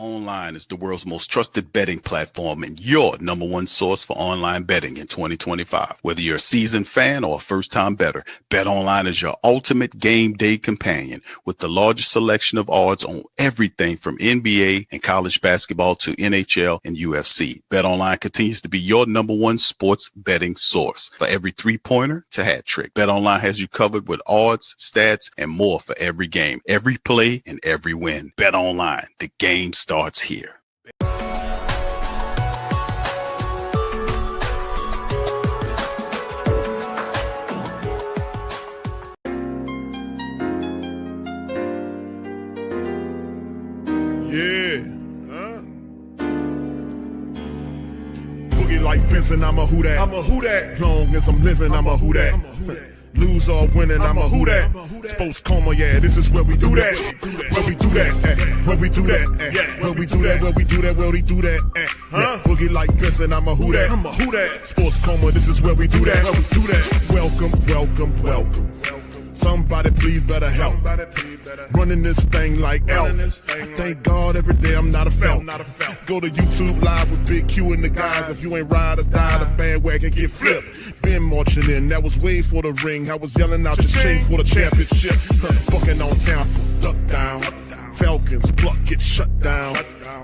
Online is the world's most trusted betting platform and your number one source for online betting in 2025. Whether you're a seasoned fan or a first-time bettor, BetOnline is your ultimate game day companion with the largest selection of odds on everything from NBA and college basketball to NHL and UFC. BetOnline continues to be your number one sports betting source for every three-pointer to hat trick. BetOnline has you covered with odds, stats, and more for every game, every play, and every win. BetOnline, the game starts here. Yeah. Boogie like Benson, I'm a who that. I'm a who that. Long as I'm living, I'm a who that. Lose or winning, I'm a who that. Sports Coma, yeah, this is where we do that. Where we do that, where we do that, where we do that, where we do that, where we do that. Boogie like Benson, I'm a who that. I'm a who that. Sports Coma, this is where we do that. Where we do that. Welcome, welcome, welcome. Somebody please better help. Running this thing like elf. I thank God every day I'm not a felt. Go to YouTube live with Big Q and the guys. If you ain't ride or die, the bandwagon get flipped. Been marching in, that was way for the ring. I was yelling out your shame for the championship. Bucking on town, duck down. Falcons, pluck, get shut down.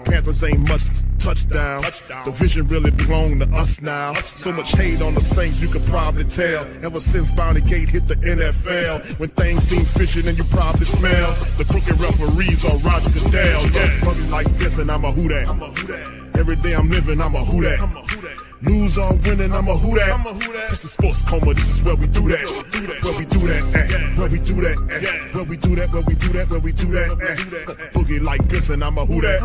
Panthers ain't much touchdown. The vision really belong to us now. So much hate on the Saints, you could probably tell. Ever since Bounty Gate hit the NFL, when things seem fishy, then you probably smell the crooked referees on Roger Goodell. Yeah, probably like this, and I'm a who that. Every day I'm living, I'm a who that. Lose or winning, I'm a who that. It's the Sports Coma, this is where we do that. Where we do that, where we do that, where we do that, where we do that, where we do that. Boogie like this, and I'm a who that.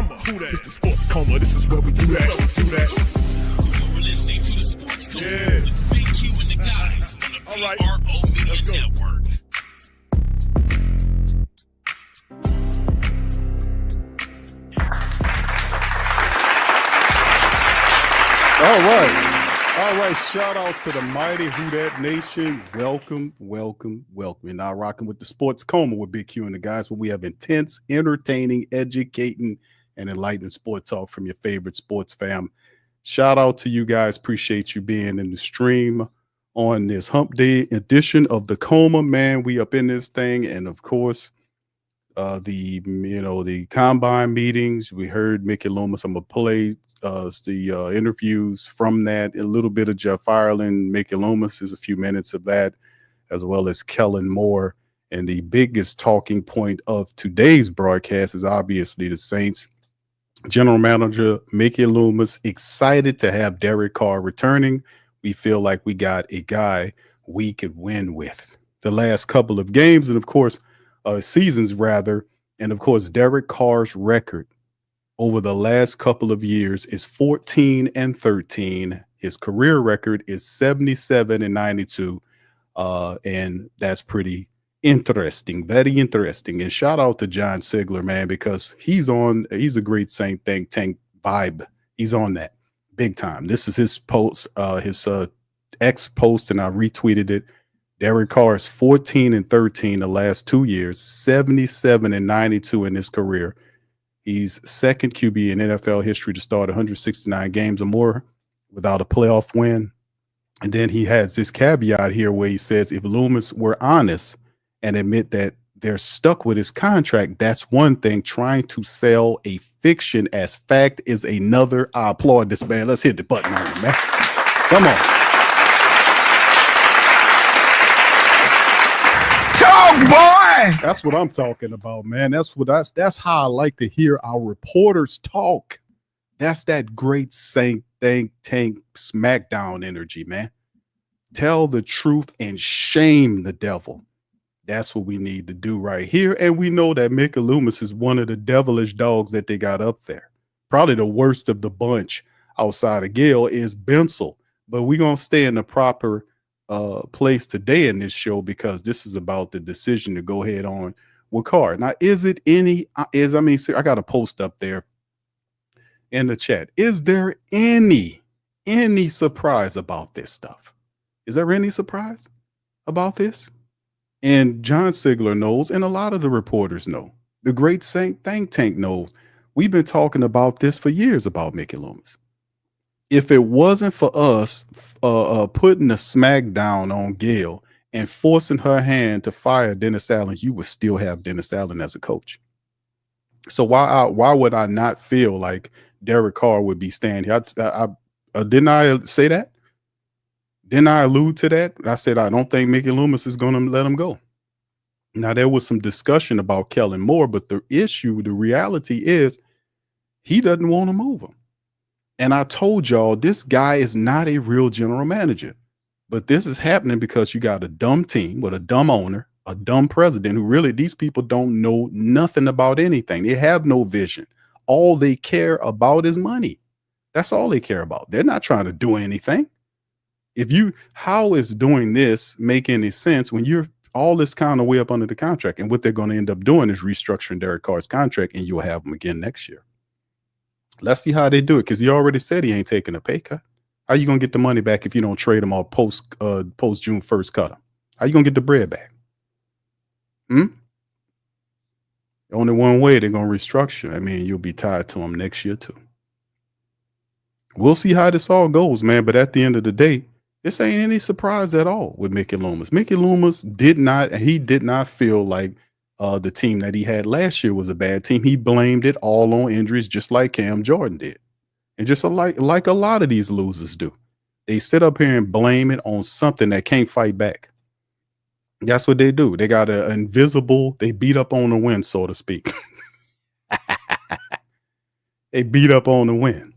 It's the Sports Coma, this is where we do that. You're listening to the Sports Coma with Big Q and the guys on the PRO Media Network. All right. Shout out to the mighty Who Dat Nation. Welcome. You're now rocking with the Sports Coma with Big Q and the guys, where we have intense, entertaining, educating, and enlightening sport talk from your favorite sports fam. Shout out to you guys. Appreciate you being in the stream on this Hump Day edition of the Coma. Man, we up in this thing, and of course, the combine meetings. We heard Mickey Loomis. I'm gonna play the interviews from that. A little bit of Jeff Ireland, Mickey Loomis is a few minutes of that, as well as Kellen Moore. And the biggest talking point of today's broadcast is obviously the Saints general manager Mickey Loomis excited to have Derek Carr returning. We feel like we got a guy we could win with. The last couple of games, and of course, seasons rather, and of course, Derek Carr's record over the last couple of years is 14-13. His career record is 77-92, and that's pretty interesting, very interesting. And shout out to John Sigler, man, because he's a great Saint think tank vibe. He's on that big time. This is his post, his X post, and I retweeted it. Derek Carr is 14-13 the last 2 years, 77-92 in his career. He's second QB in NFL history to start 169 games or more without a playoff win. And then he has this caveat here where he says if Loomis were honest and admit that they're stuck with his contract, that's one thing. Trying to sell a fiction as fact is another. I applaud this man. Let's hit the button on him, man. Come on. Boy, that's what I'm talking about, man. That's how I like to hear our reporters talk. That's that great Saint think tank smackdown energy, man. Tell the truth and shame the devil. That's what we need to do right here. And we know that Mickey Loomis is one of the devilish dogs that they got up there. Probably the worst of the bunch outside of Gale is Bensel. But we're going to stay in the proper place today in this show because this is about the decision to go ahead on with Carr. Now, I got a post up there in the chat. Is there any surprise about this stuff? Is there any surprise about this? And John Sigler knows, and a lot of the reporters know. The great Saint think tank knows. We've been talking about this for years about Mickey Loomis. If it wasn't for us putting a smackdown on Gail and forcing her hand to fire Dennis Allen, you would still have Dennis Allen as a coach. So why would I not feel like Derek Carr would be standing here? Didn't I say that? Didn't I allude to that? I said I don't think Mickey Loomis is going to let him go. Now, there was some discussion about Kellen Moore, but the reality is he doesn't want to move him. And I told y'all, this guy is not a real general manager. But this is happening because you got a dumb team with a dumb owner, a dumb president who really, these people don't know nothing about anything. They have no vision. All they care about is money. That's all they care about. They're not trying to do anything. How is doing this make any sense when you're all this kind of way up under the contract? And what they're going to end up doing is restructuring Derek Carr's contract, and you'll have him again next year. Let's see how they do it, because he already said he ain't taking a pay cut. How you going to get the money back if you don't trade him or post June 1st cut him? How you going to get the bread back? Only one way, they're going to restructure. I mean, you'll be tied to him next year too. We'll see how this all goes, man. But at the end of the day, this ain't any surprise at all with Mickey Loomis. Mickey Loomis did not feel like the team that he had last year was a bad team. He blamed it all on injuries, just like Cam Jordan did. And just like a lot of these losers do. They sit up here and blame it on something that can't fight back. That's what they do. They got they beat up on the win, so to speak. They beat up on the win.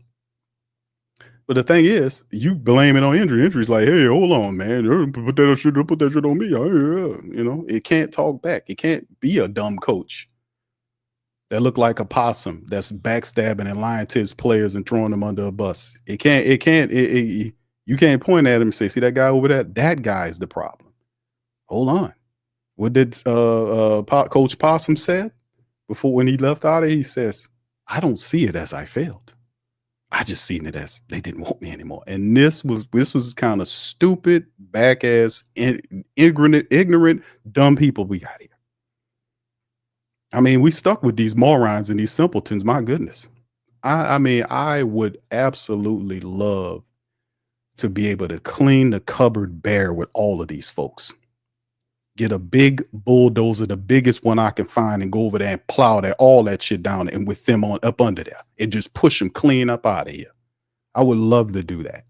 But the thing is, you blame it on injury. Injury's like, hey, hold on, man. Put that shit on me. You know, it can't talk back. It can't be a dumb coach that look like a possum that's backstabbing and lying to his players and throwing them under a bus. You can't point at him and say, see that guy over there? That guy's the problem. Hold on. What did Coach Possum said before when he left out of here? He says, I don't see it as I failed. I just seen it as they didn't want me anymore. And this was kind of stupid, back ass, ignorant, dumb people we got here. I mean, we stuck with these morons and these simpletons. My goodness. I mean, I would absolutely love to be able to clean the cupboard bare with all of these folks. Get a big bulldozer, the biggest one I can find, and go over there and plow all that shit down and with them up under there and just push them clean up out of here. I would love to do that.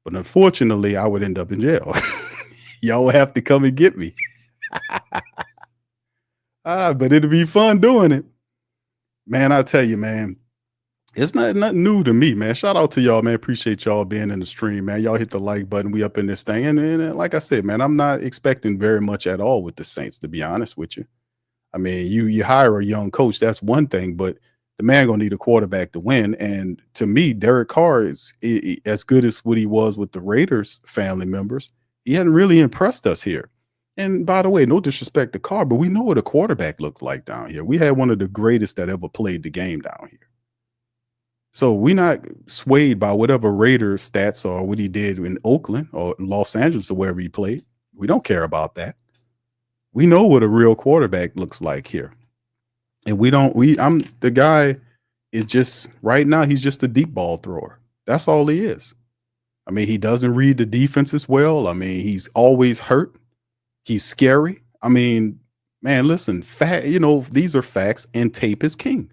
But unfortunately, I would end up in jail. Y'all have to come and get me. But it'll be fun doing it. Man, I tell you, man, it's nothing new to me, man. Shout out to y'all, man. Appreciate y'all being in the stream, man. Y'all hit the like button. We up in this thing. And like I said, man, I'm not expecting very much at all with the Saints, to be honest with you. I mean, you hire a young coach, that's one thing, but the man gonna need a quarterback to win. And to me, Derek Carr is as good as what he was with the Raiders family members. He hadn't really impressed us here. And by the way, no disrespect to Carr, but we know what a quarterback looks like down here. We had one of the greatest that ever played the game down here. So we're not swayed by whatever Raiders stats or what he did in Oakland or Los Angeles or wherever he played. We don't care about that. We know what a real quarterback looks like here. And the guy is just, right now, he's just a deep ball thrower. That's all he is. I mean, he doesn't read the defenses well. I mean, he's always hurt. He's scary. I mean, man, listen, these are facts, and tape is king.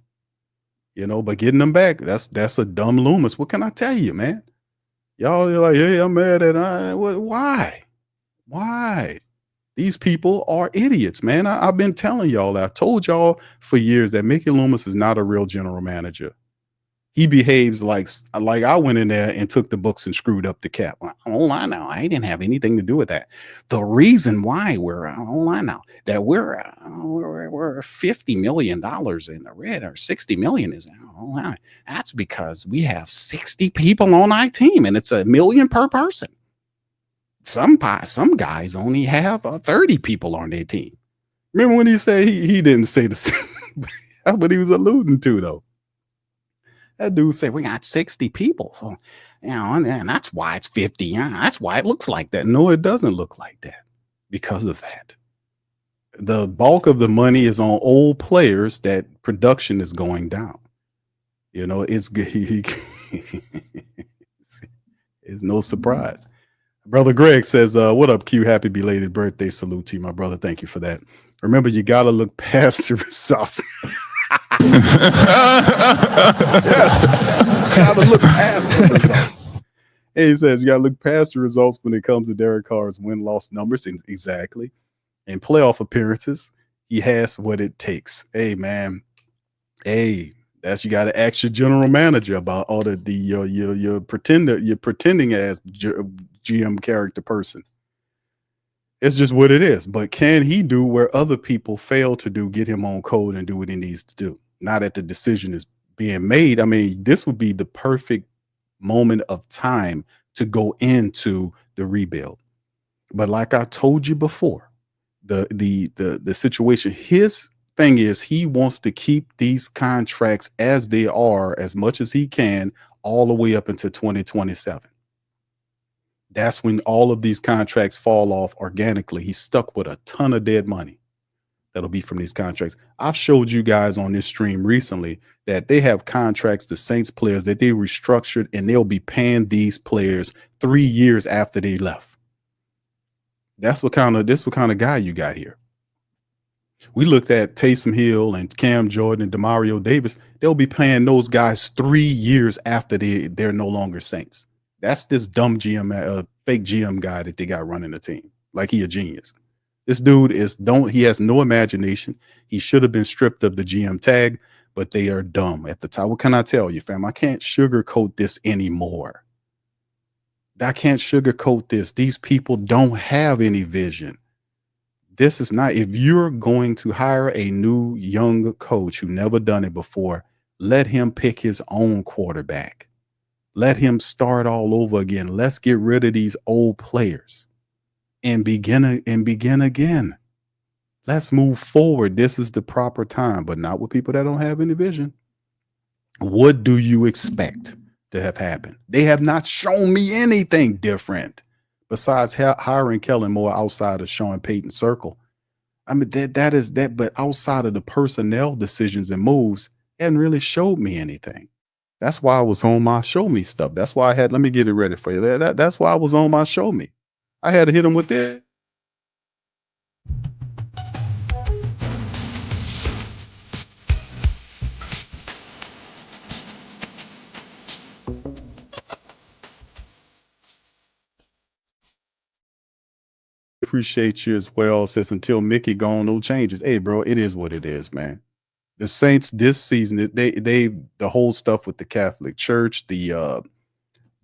But getting them back, that's a dumb Loomis. What can I tell you, man? Y'all are like, hey, I'm mad at why? Why? These people are idiots, man. I've been telling y'all that. I told y'all for years that Mickey Loomis is not a real general manager. He behaves like I went in there and took the books and screwed up the cap. Hold on now. I didn't have anything to do with that. The reason why we're that we're $50 million in the red, or $60 million is that's because we have 60 people on our team and it's $1 million per person. Some guys only have 30 people on their team. Remember when he said he didn't say the same? That's what he was alluding to, though. That dude said, we got 60 people. So, and that's why it's 50. Yeah, that's why it looks like that. No, it doesn't look like that because of that. The bulk of the money is on old players that production is going down. You know, it's good. It's no surprise. Brother Greg says, what up, Q? Happy belated birthday. Salute to you, my brother. Thank you for that. Remember, you got to look past the results. Yes. Got to look past the results. Hey, he says, you got to look past the results when it comes to Derek Carr's win-loss numbers. Exactly. In playoff appearances, he has what it takes. Hey, man. Hey, that's you got to ask your general manager about all your pretending as GM character person. It's just what it is. But can he do where other people fail to do, get him on code and do what he needs to do? Now that the decision is being made, I mean, this would be the perfect moment of time to go into the rebuild. But like I told you before, the situation, his thing is he wants to keep these contracts as they are as much as he can all the way up into 2027. That's when all of these contracts fall off organically. He's stuck with a ton of dead money that'll be from these contracts. I've showed you guys on this stream recently that they have contracts, the Saints players that they restructured, and they'll be paying these players 3 years after they left. This what kind of guy you got here. We looked at Taysom Hill and Cam Jordan and Demario Davis. They'll be paying those guys 3 years after they're no longer Saints. That's this dumb GM, fake GM guy that they got running the team. Like he a genius. This dude he has no imagination. He should have been stripped of the GM tag, but they are dumb at the time. What can I tell you, fam? I can't sugarcoat this anymore. I can't sugarcoat this. These people don't have any vision. This is not, if you're going to hire a new young coach who never done it before, let him pick his own quarterback. Let him start all over again. Let's get rid of these old players and begin again. Let's move forward. This is the proper time, but not with people that don't have any vision. What do you expect to have happened? They have not shown me anything different besides hiring Kellen Moore outside of Sean Payton's circle. I mean, that is that, but outside of the personnel decisions and moves, it hasn't really showed me anything. That's why I was on my show me stuff. That's why let me get it ready for you. That's why I was on my show me. I had to hit him with it. Appreciate you as well. Says until Mickey gone, no changes. Hey, bro, it is what it is, man. The Saints this season, they the whole stuff with the Catholic Church, the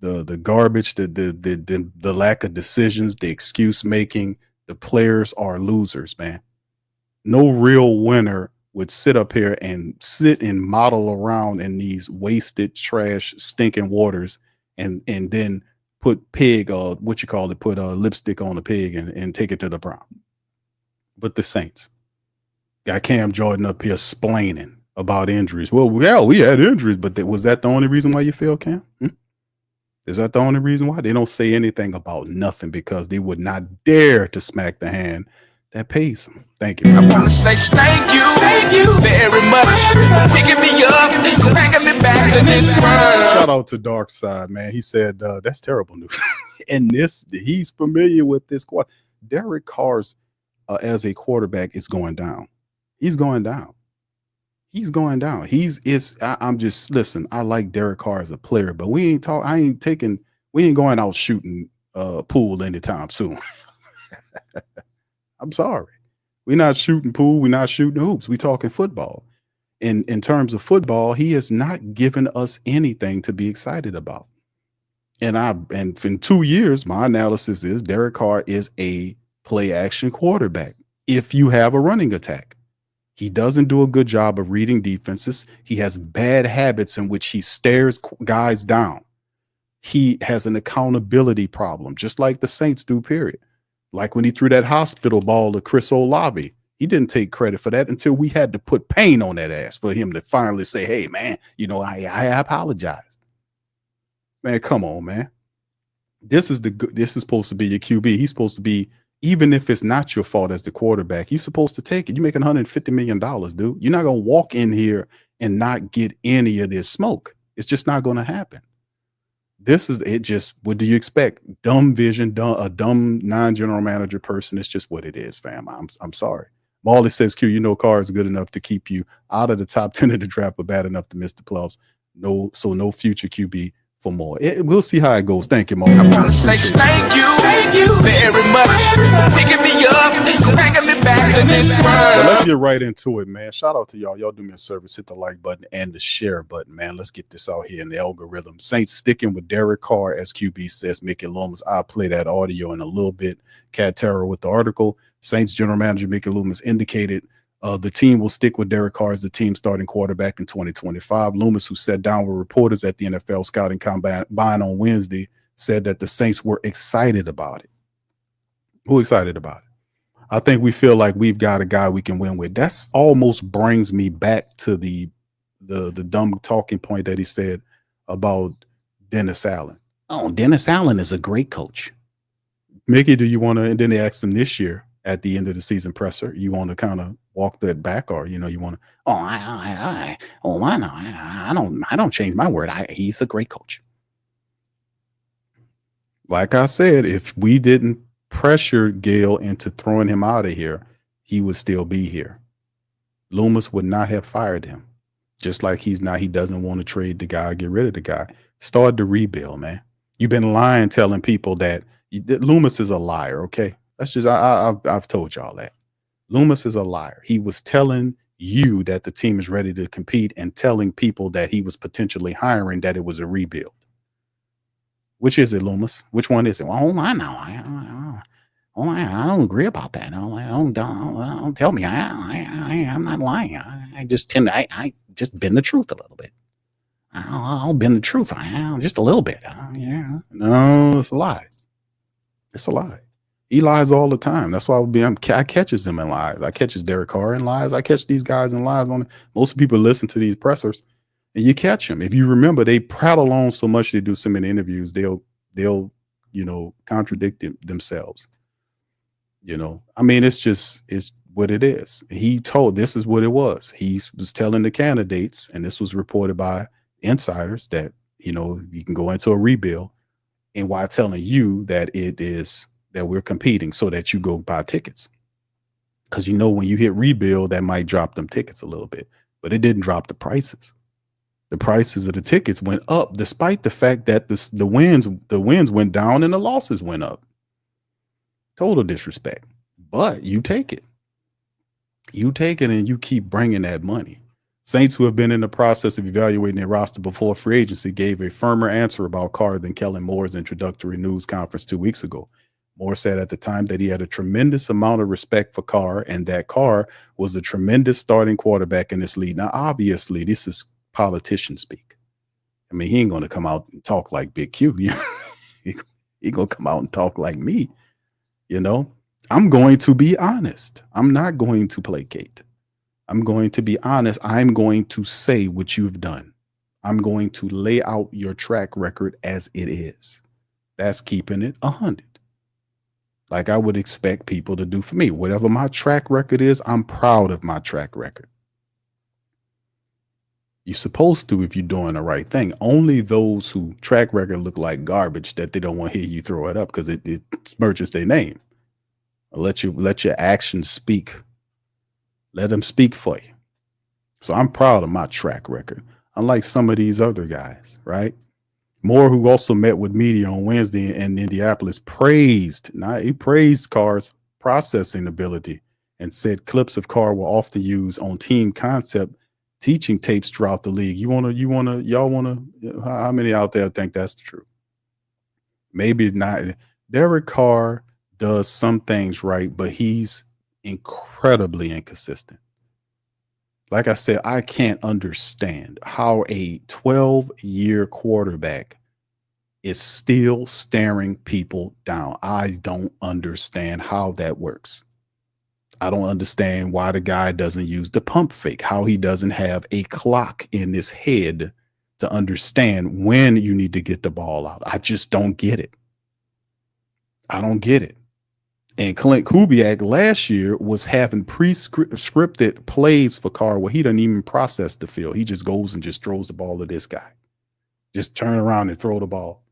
garbage, the lack of decisions, the excuse making, the players are losers, man. No real winner would sit up here and sit and model around in these wasted, trash, stinking waters and then put put lipstick on a pig and take it to the prom. But the Saints got Cam Jordan up here splaining about injuries. Well, yeah, we had injuries, but was that the only reason why you failed, Cam? Is that the only reason why? They don't say anything about nothing because they would not dare to smack the hand that pays them. Thank you. I want to say thank you very much. Picking me up, bringing me back to this world. Shout out to Dark Side, man. He said, that's terrible news. And he's familiar with this squad. Derek Carr's as a quarterback is going down. He's going down. He's going down. I'm just, listen, I like Derek Carr as a player, but we ain't going out shooting pool anytime soon. I'm sorry. We're not shooting pool. We're not shooting hoops. We're talking football. In terms of football, he has not given us anything to be excited about. And in 2 years, my analysis is Derek Carr is a play action quarterback. If you have a running attack, he doesn't do a good job of reading defenses. He has bad habits in which he stares guys down. He has an accountability problem, just like the Saints do, period. Like when he threw that hospital ball to Chris Olave, he didn't take credit for that until we had to put pain on that ass for him to finally say, hey, man, I apologize. Man, come on, man. This is supposed to be your QB. He's supposed to be Even if it's not your fault as the quarterback, you're supposed to take it. You're making $150 million, dude. You're not going to walk in here and not get any of this smoke. It's just not going to happen. This is it. Just what do you expect? Dumb vision, a dumb non-general manager person. It's just what it is, fam. I'm sorry. Marley says, Q, Carr is good enough to keep you out of the top 10 of the draft, but bad enough to miss the playoffs. No future QB for more. We'll see how it goes. Thank you, Marley. I want to say thank you very much. Picking me up, bringing me back to this world. Well, let's get right into it, man. Shout out to y'all. Y'all do me a service. Hit the like button and the share button, man. Let's get this out here in the algorithm. Saints sticking with Derek Carr, as QB says Mickey Loomis. I'll play that audio in a little bit. Cat Terror with the article. Saints general manager Mickey Loomis indicated the team will stick with Derek Carr as the team starting quarterback in 2025. Loomis, who sat down with reporters at the NFL Scouting Combine on Wednesday, said that the Saints were excited about it. Who excited about it? I think we feel like we've got a guy we can win with. That's almost brings me back to the dumb talking point that he said about Dennis Allen. Oh, Dennis Allen is a great coach. Mickey, do you want to? And then they asked him this year at the end of the season presser, you want to kind of walk that back, or you want to? Oh, I don't change my word. He's a great coach. Like I said, if we didn't pressure Gale into throwing him out of here, he would still be here. Loomis would not have fired him. Just like he doesn't want to trade the guy, get rid of the guy. Start the rebuild, man. You've been lying, telling people that Loomis is a liar. Okay, that's just I've told y'all that Loomis is a liar. He was telling you that the team is ready to compete and telling people that he was potentially hiring that it was a rebuild. Which is it, Loomis? Which one is it? Well, hold on now. I don't agree about that. Don't tell me. I'm not lying. I just bend the truth a little bit. I'll bend the truth. Just a little bit. Yeah. No, it's a lie. It's a lie. He lies all the time. That's why I catches him in lies. I catches Derek Carr in lies. I catch these guys in lies. Most people listen to these pressers, and you catch them. If you remember, they prattle on so much. They do so many interviews. They'll contradict themselves. I mean, it's what it is. He told this is what it was. He was telling the candidates, and this was reported by insiders, that you can go into a rebuild, and while telling you that it is that we're competing so that you go buy tickets. Because when you hit rebuild, that might drop them tickets a little bit, but it didn't drop the prices. The prices of the tickets went up, despite the fact that the wins went down and the losses went up. Total disrespect. But you take it. You take it and you keep bringing that money. Saints, who have been in the process of evaluating their roster before free agency, gave a firmer answer about Carr than Kellen Moore's introductory news conference 2 weeks ago. Moore said at the time that he had a tremendous amount of respect for Carr and that Carr was a tremendous starting quarterback in this league. Now, obviously, this is politician speak. I mean, he ain't going to come out and talk like Big Q. He going to come out and talk like me. I'm going to be honest. I'm not going to placate. I'm going to be honest. I'm going to say what you've done. I'm going to lay out your track record as it is. That's keeping it 100. Like I would expect people to do for me. Whatever my track record is, I'm proud of my track record. You're supposed to if you're doing the right thing. Only those who track record look like garbage that they don't want to hear you throw it up because it smirches their name. Let your actions speak. Let them speak for you. So I'm proud of my track record. Unlike some of these other guys, right? Moore, who also met with media on Wednesday in Indianapolis, praised Carr's processing ability and said clips of Carr were often used on team concept teaching tapes throughout the league. Y'all wanna, how many out there think that's the truth? Maybe not. Derek Carr does some things right, but he's incredibly inconsistent. Like I said, I can't understand how a 12-year quarterback is still staring people down. I don't understand how that works. I don't understand why the guy doesn't use the pump fake, how he doesn't have a clock in his head to understand when you need to get the ball out. I just don't get it. I don't get it. And Clint Kubiak last year was having pre-scripted plays for Carr where he doesn't even process the field. He just goes and just throws the ball to this guy. Just turn around and throw the ball.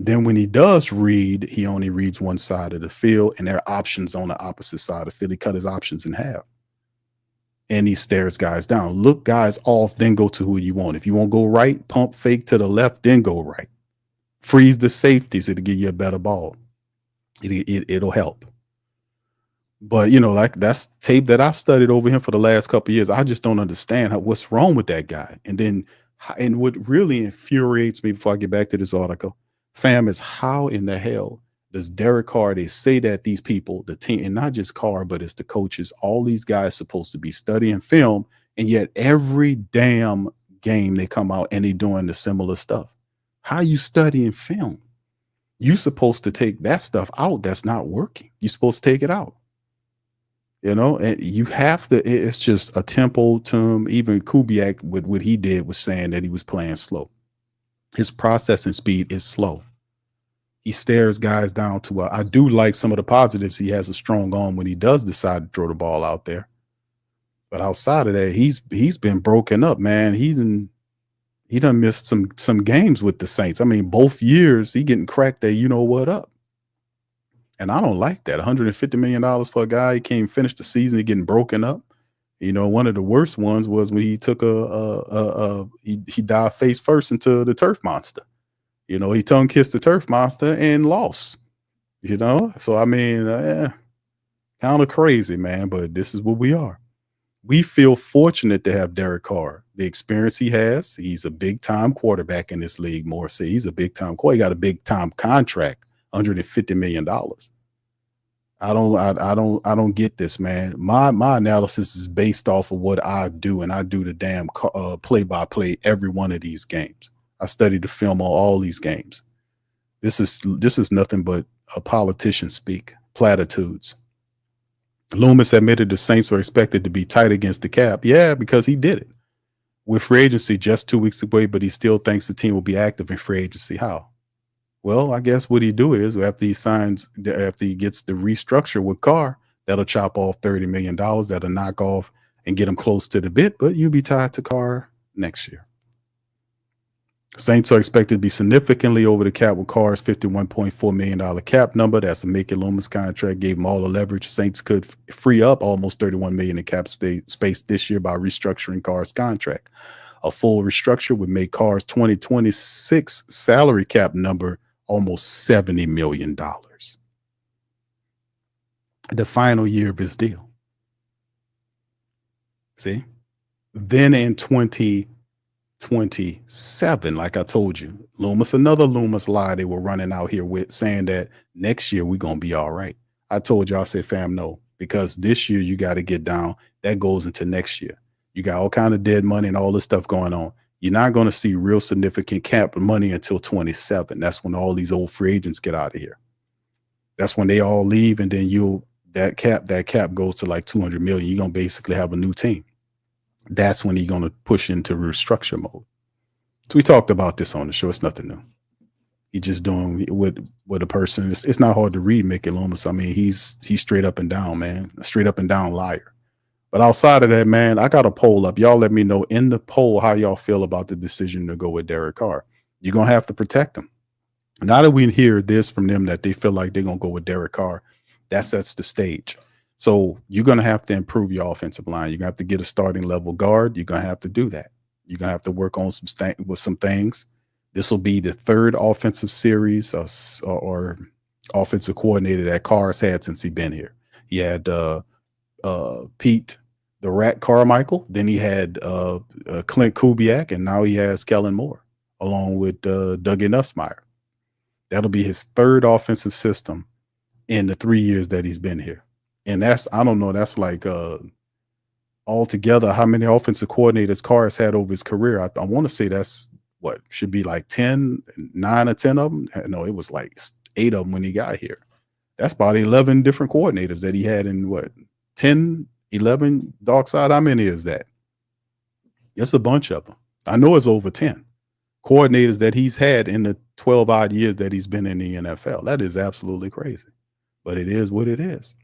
Then when he does read, he only reads one side of the field, and there are options on the opposite side of the field. He cut his options in half. And he stares guys down. Look guys off, then go to who you want. If you want to go right, pump fake to the left, then go right. Freeze the safeties. It'll give you a better ball. It'll help. But, you know, like that's tape that I've studied over him for the last couple of years. I just don't understand what's wrong with that guy. And what really infuriates me before I get back to this article, fam, is how in the hell does Derek Carr, they say that these people, the team, and not just Carr, but it's the coaches, all these guys supposed to be studying film, and yet every damn game they come out and they doing the similar stuff. How you studying film? You supposed to take that stuff out that's not working. You're supposed to take it out. You know, and you have to, it's just a tempo to him. Even Kubiak, with what he did, was saying that he was playing slow. His processing speed is slow. He stares guys down to I do like some of the positives. He has a strong arm when he does decide to throw the ball out there. But outside of that, he's been broken up, man. He done missed some games with the Saints. I mean, both years he getting cracked that you know what up. And I don't like that. $150 million for a guy. He can't even finish the season. He getting broken up. You know, one of the worst ones was when he took he dived face first into the turf monster. You know, he tongue kissed the turf monster and lost. You know, so I mean, kind of crazy, man. But this is what we are. We feel fortunate to have Derek Carr. The experience he has. He's a big time quarterback in this league. More say he's a big time quarterback. He got a big time contract. $150 million. I don't get this, man. My analysis is based off of what I do, and I do the damn play-by-play every one of these games. I study the film on all these games. This is nothing but a politician speak, platitudes. Loomis admitted the Saints are expected to be tight against the cap. Yeah, because he did it. With free agency just 2 weeks away, but he still thinks the team will be active in free agency. How? Well, I guess what he do is after he gets the restructure with Carr, that'll chop off $30 million. That'll knock off and get him close to the bid, but you'll be tied to Carr next year. Saints are expected to be significantly over the cap with Carr's $51.4 million cap number. That's a Mickey Loomis contract, gave him all the leverage. Saints could free up almost $31 million in cap space this year by restructuring Carr's contract. A full restructure would make Carr's 2026 salary cap number almost $70 million. The final year of his deal. See? Then in 2027, like I told you, another Loomis lie they were running out here with, saying that next year we're going to be all right. I told you, I said, fam, no, because this year you got to get down. That goes into next year. You got all kind of dead money and all this stuff going on. You're not going to see real significant cap money until 27. That's when all these old free agents get out of here. That's when they all leave, and then that cap goes to like 200 million. You're going to basically have a new team. That's when you're going to push into restructure mode. So we talked about this on the show. It's nothing new. He's just doing with a person. It's not hard to read Mickey Loomis. I mean, he's straight up and down, man. A straight up and down liar. But outside of that, man, I got a poll up. Y'all let me know in the poll how y'all feel about the decision to go with Derek Carr. You're going to have to protect him. Now that we hear this from them that they feel like they're going to go with Derek Carr, that sets the stage. So you're going to have to improve your offensive line. You're going to have to get a starting level guard. You're going to have to do that. You're going to have to work on some things. This will be the third offensive series or offensive coordinator that Carr has had since he's been here. He had Pete the Rat Carmichael. Then he had Clint Kubiak, and now he has Kellen Moore along with Dougie Nussmeier. That'll be his third offensive system in the 3 years that he's been here. And that's, I don't know, that's like altogether how many offensive coordinators Carr has had over his career. I want to say that's what should be like 9 or 10 of them. No, it was like 8 of them when he got here. That's about 11 different coordinators that he had in 10, 11 dark side. How many is that? It's a bunch of them. I know it's over 10 coordinators that he's had in the 12 odd years that he's been in the NFL. That is absolutely crazy. but it is what it is.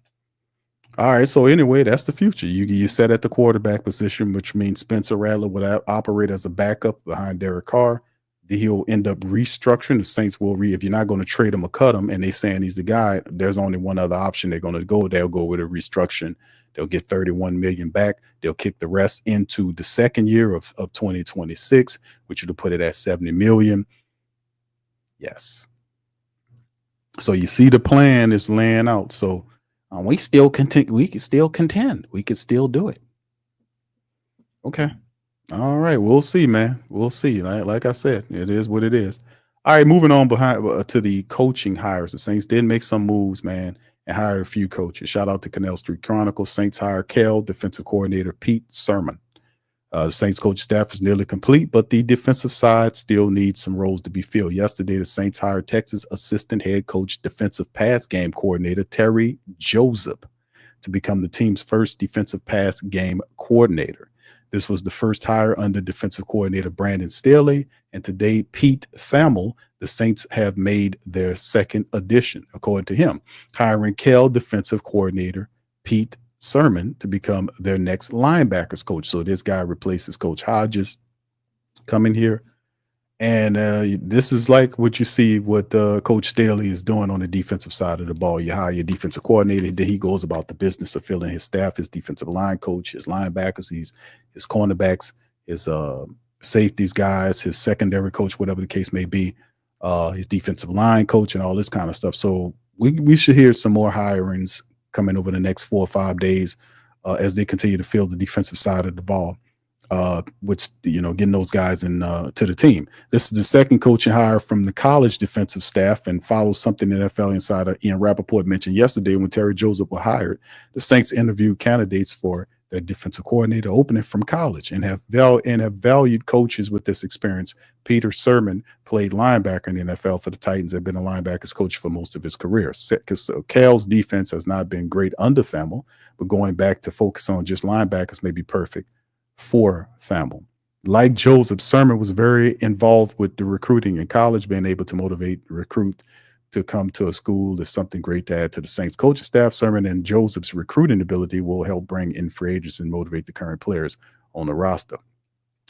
All right. So anyway, that's the future. You set at the quarterback position, which means Spencer Rattler would operate as a backup behind Derek Carr. He'll end up restructuring. The Saints will if you're not going to trade him or cut him, and they saying he's the guy, there's only one other option they're going to go. They'll go with a restructuring. They'll get $31 million back. They'll kick the rest into the second year of 2026, which would put it at $70 million. Yes. So you see the plan is laying out. So we still contend. We can still contend. We can still do it. Okay. All right. We'll see, man. We'll see. Like I said, it is what it is. All right. Moving on behind to the coaching hires. The Saints did make some moves, man, and hired a few coaches. Shout out to Canal Street Chronicle. Saints hired Cal defensive coordinator Pete Sirmon. The Saints coach staff is nearly complete, but the defensive side still needs some roles to be filled. Yesterday, the Saints hired Texas assistant head coach defensive pass game coordinator Terry Joseph to become the team's first defensive pass game coordinator. This was the first hire under defensive coordinator Brandon Staley, and today Pete Thamel, the Saints have made their second addition, according to him, hiring Cal defensive coordinator Pete Sirmon to become their next linebackers coach. So this guy replaces Coach Hodges coming here. And this is like what you see what Coach Staley is doing on the defensive side of the ball. You hire your defensive coordinator, then he goes about the business of filling his staff, his defensive line coach, his linebackers, his cornerbacks, his safeties guys, his secondary coach, whatever the case may be, his defensive line coach, and all this kind of stuff. So we should hear some more hirings coming over the next 4 or 5 days as they continue to fill the defensive side of the ball. Getting those guys in to the team. This is the second coaching hire from the college defensive staff and follows something NFL insider Ian Rappaport mentioned yesterday when Terry Joseph was hired. The Saints interviewed candidates for their defensive coordinator opening from college and have valued coaches with this experience. Peter Sirmon played linebacker in the NFL for the Titans and been a linebackers coach for most of his career. So Cal's defense has not been great under Thamel, but going back to focus on just linebackers may be perfect for Thamel. Like Joseph, Sirmon was very involved with the recruiting in college. Being able to motivate recruit to come to a school is something great to add to the Saints coaching staff. Sirmon and Joseph's recruiting ability will help bring in free agents and motivate the current players on the roster.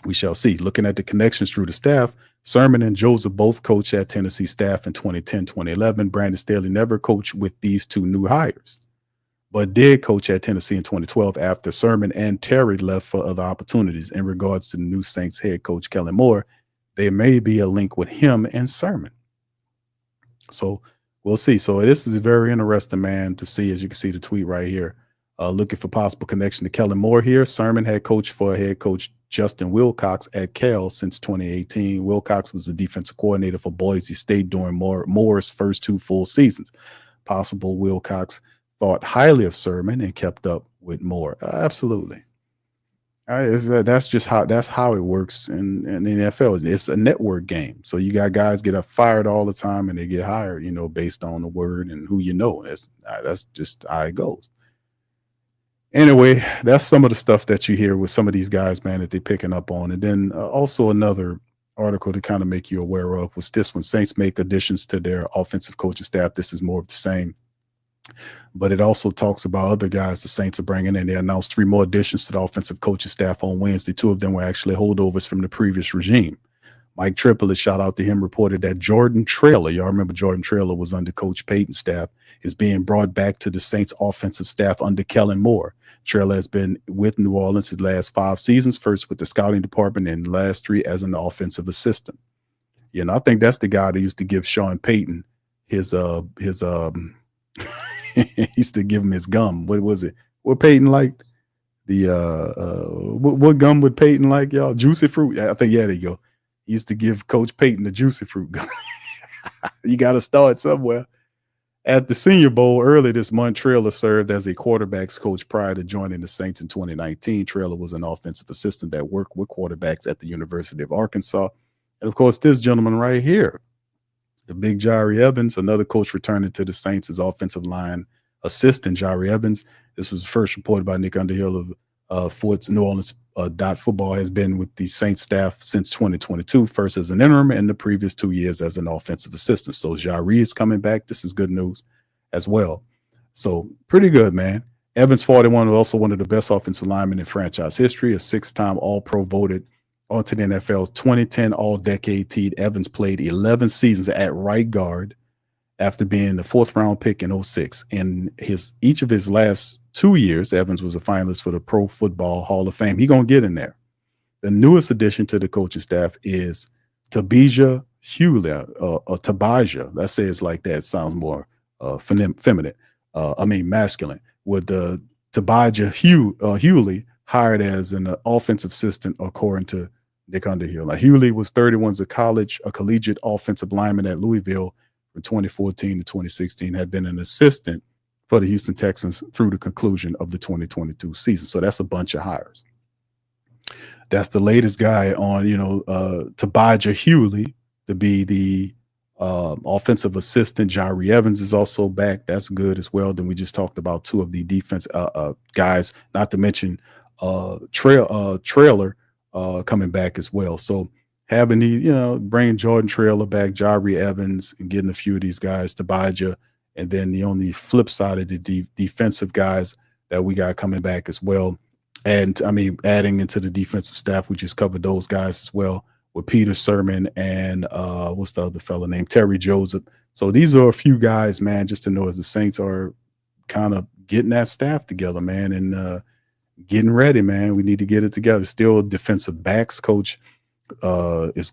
We shall see. Looking at the connections through the staff, Sirmon and Joseph both coached at Tennessee staff in 2010, 2011. Brandon Staley never coached with these two new hires, but did coach at Tennessee in 2012 after Sirmon and Terry left for other opportunities. In regards to the new Saints head coach, Kellen Moore, there may be a link with him and Sirmon. So we'll see. So this is very interesting, man, to see. As you can see the tweet right here, looking for possible connection to Kellen Moore here. Sirmon had coached for head coach Justin Wilcox at Cal since 2018. Wilcox was the defensive coordinator for Boise State during Moore's first 2 full seasons. Possible Wilcox thought highly of Sirmon and kept up with Moore. Absolutely. That's just how it works in the NFL. It's a network game. So you got guys get fired all the time and they get hired, based on the word and who you know. That's just how it goes. Anyway, that's some of the stuff that you hear with some of these guys, man, that they're picking up on. And then also another article to kind of make you aware of was this one. Saints make additions to their offensive coaching staff. This is more of the same. But it also talks about other guys the Saints are bringing in. They announced 3 more additions to the offensive coaching staff on Wednesday. 2 of them were actually holdovers from the previous regime. Mike Triplett, shout out to him, reported that Jordan Traylor, y'all remember Jordan Traylor was under Coach Payton's staff, is being brought back to the Saints offensive staff under Kellen Moore. Traylor has been with New Orleans his last 5 seasons, first with the scouting department and the last 3 as an offensive assistant. I think that's the guy that used to give Sean Payton his he used to give him his gum. What was it? What Payton liked? What gum would Payton like, y'all? Juicy fruit. I think, yeah, there you go. He used to give Coach Payton the juicy fruit gum. You got to start somewhere. At the Senior Bowl early this month, Traylor served as a quarterbacks coach prior to joining the Saints in 2019. Traylor was an offensive assistant that worked with quarterbacks at the University of Arkansas. And, of course, this gentleman right here, the big Jari Evans, another coach returning to the Saints as offensive line assistant, Jari Evans. This was first reported by Nick Underhill of Fort's New Orleans Football, has been with the Saints staff since 2022, first as an interim and the previous 2 years as an offensive assistant. So Jari is coming back. This is good news as well. So pretty good, man. Evans 41 was also one of the best offensive linemen in franchise history, a 6-time All-Pro voted onto the NFL's 2010 All-Decade team. Evans played 11 seasons at right guard after being the 4th-round pick in 06. In each of his last 2 years, Evans was a finalist for the Pro Football Hall of Fame. He's going to get in there. The newest addition to the coaching staff is Tabijah Hewley, Tabijah. That says like that. It sounds more feminine. Masculine. With Tabijah Hewley hired as an offensive assistant, according to Nick Underhill. Now, Hewley was 31 as a collegiate offensive lineman at Louisville from 2014 to 2016, had been an assistant for the Houston Texans through the conclusion of the 2022 season. So that's a bunch of hires. That's the latest guy on, Tabijah Hewley to be the offensive assistant. Jari Evans is also back. That's good as well. Then we just talked about 2 of the defense guys, not to mention Trailer coming back as well. So having these, bringing Jordan Trailer back, Jari Evans, and getting a few of these guys, Tabijah, and then on the flip side of the defensive guys that we got coming back as well. And adding into the defensive staff, we just covered those guys as well with Peter Sirmon and what's the other fella named Terry Joseph. So these are a few guys, man, just to know as the Saints are kind of getting that staff together, man, and getting ready, man. We need to get it together. Still, defensive backs coach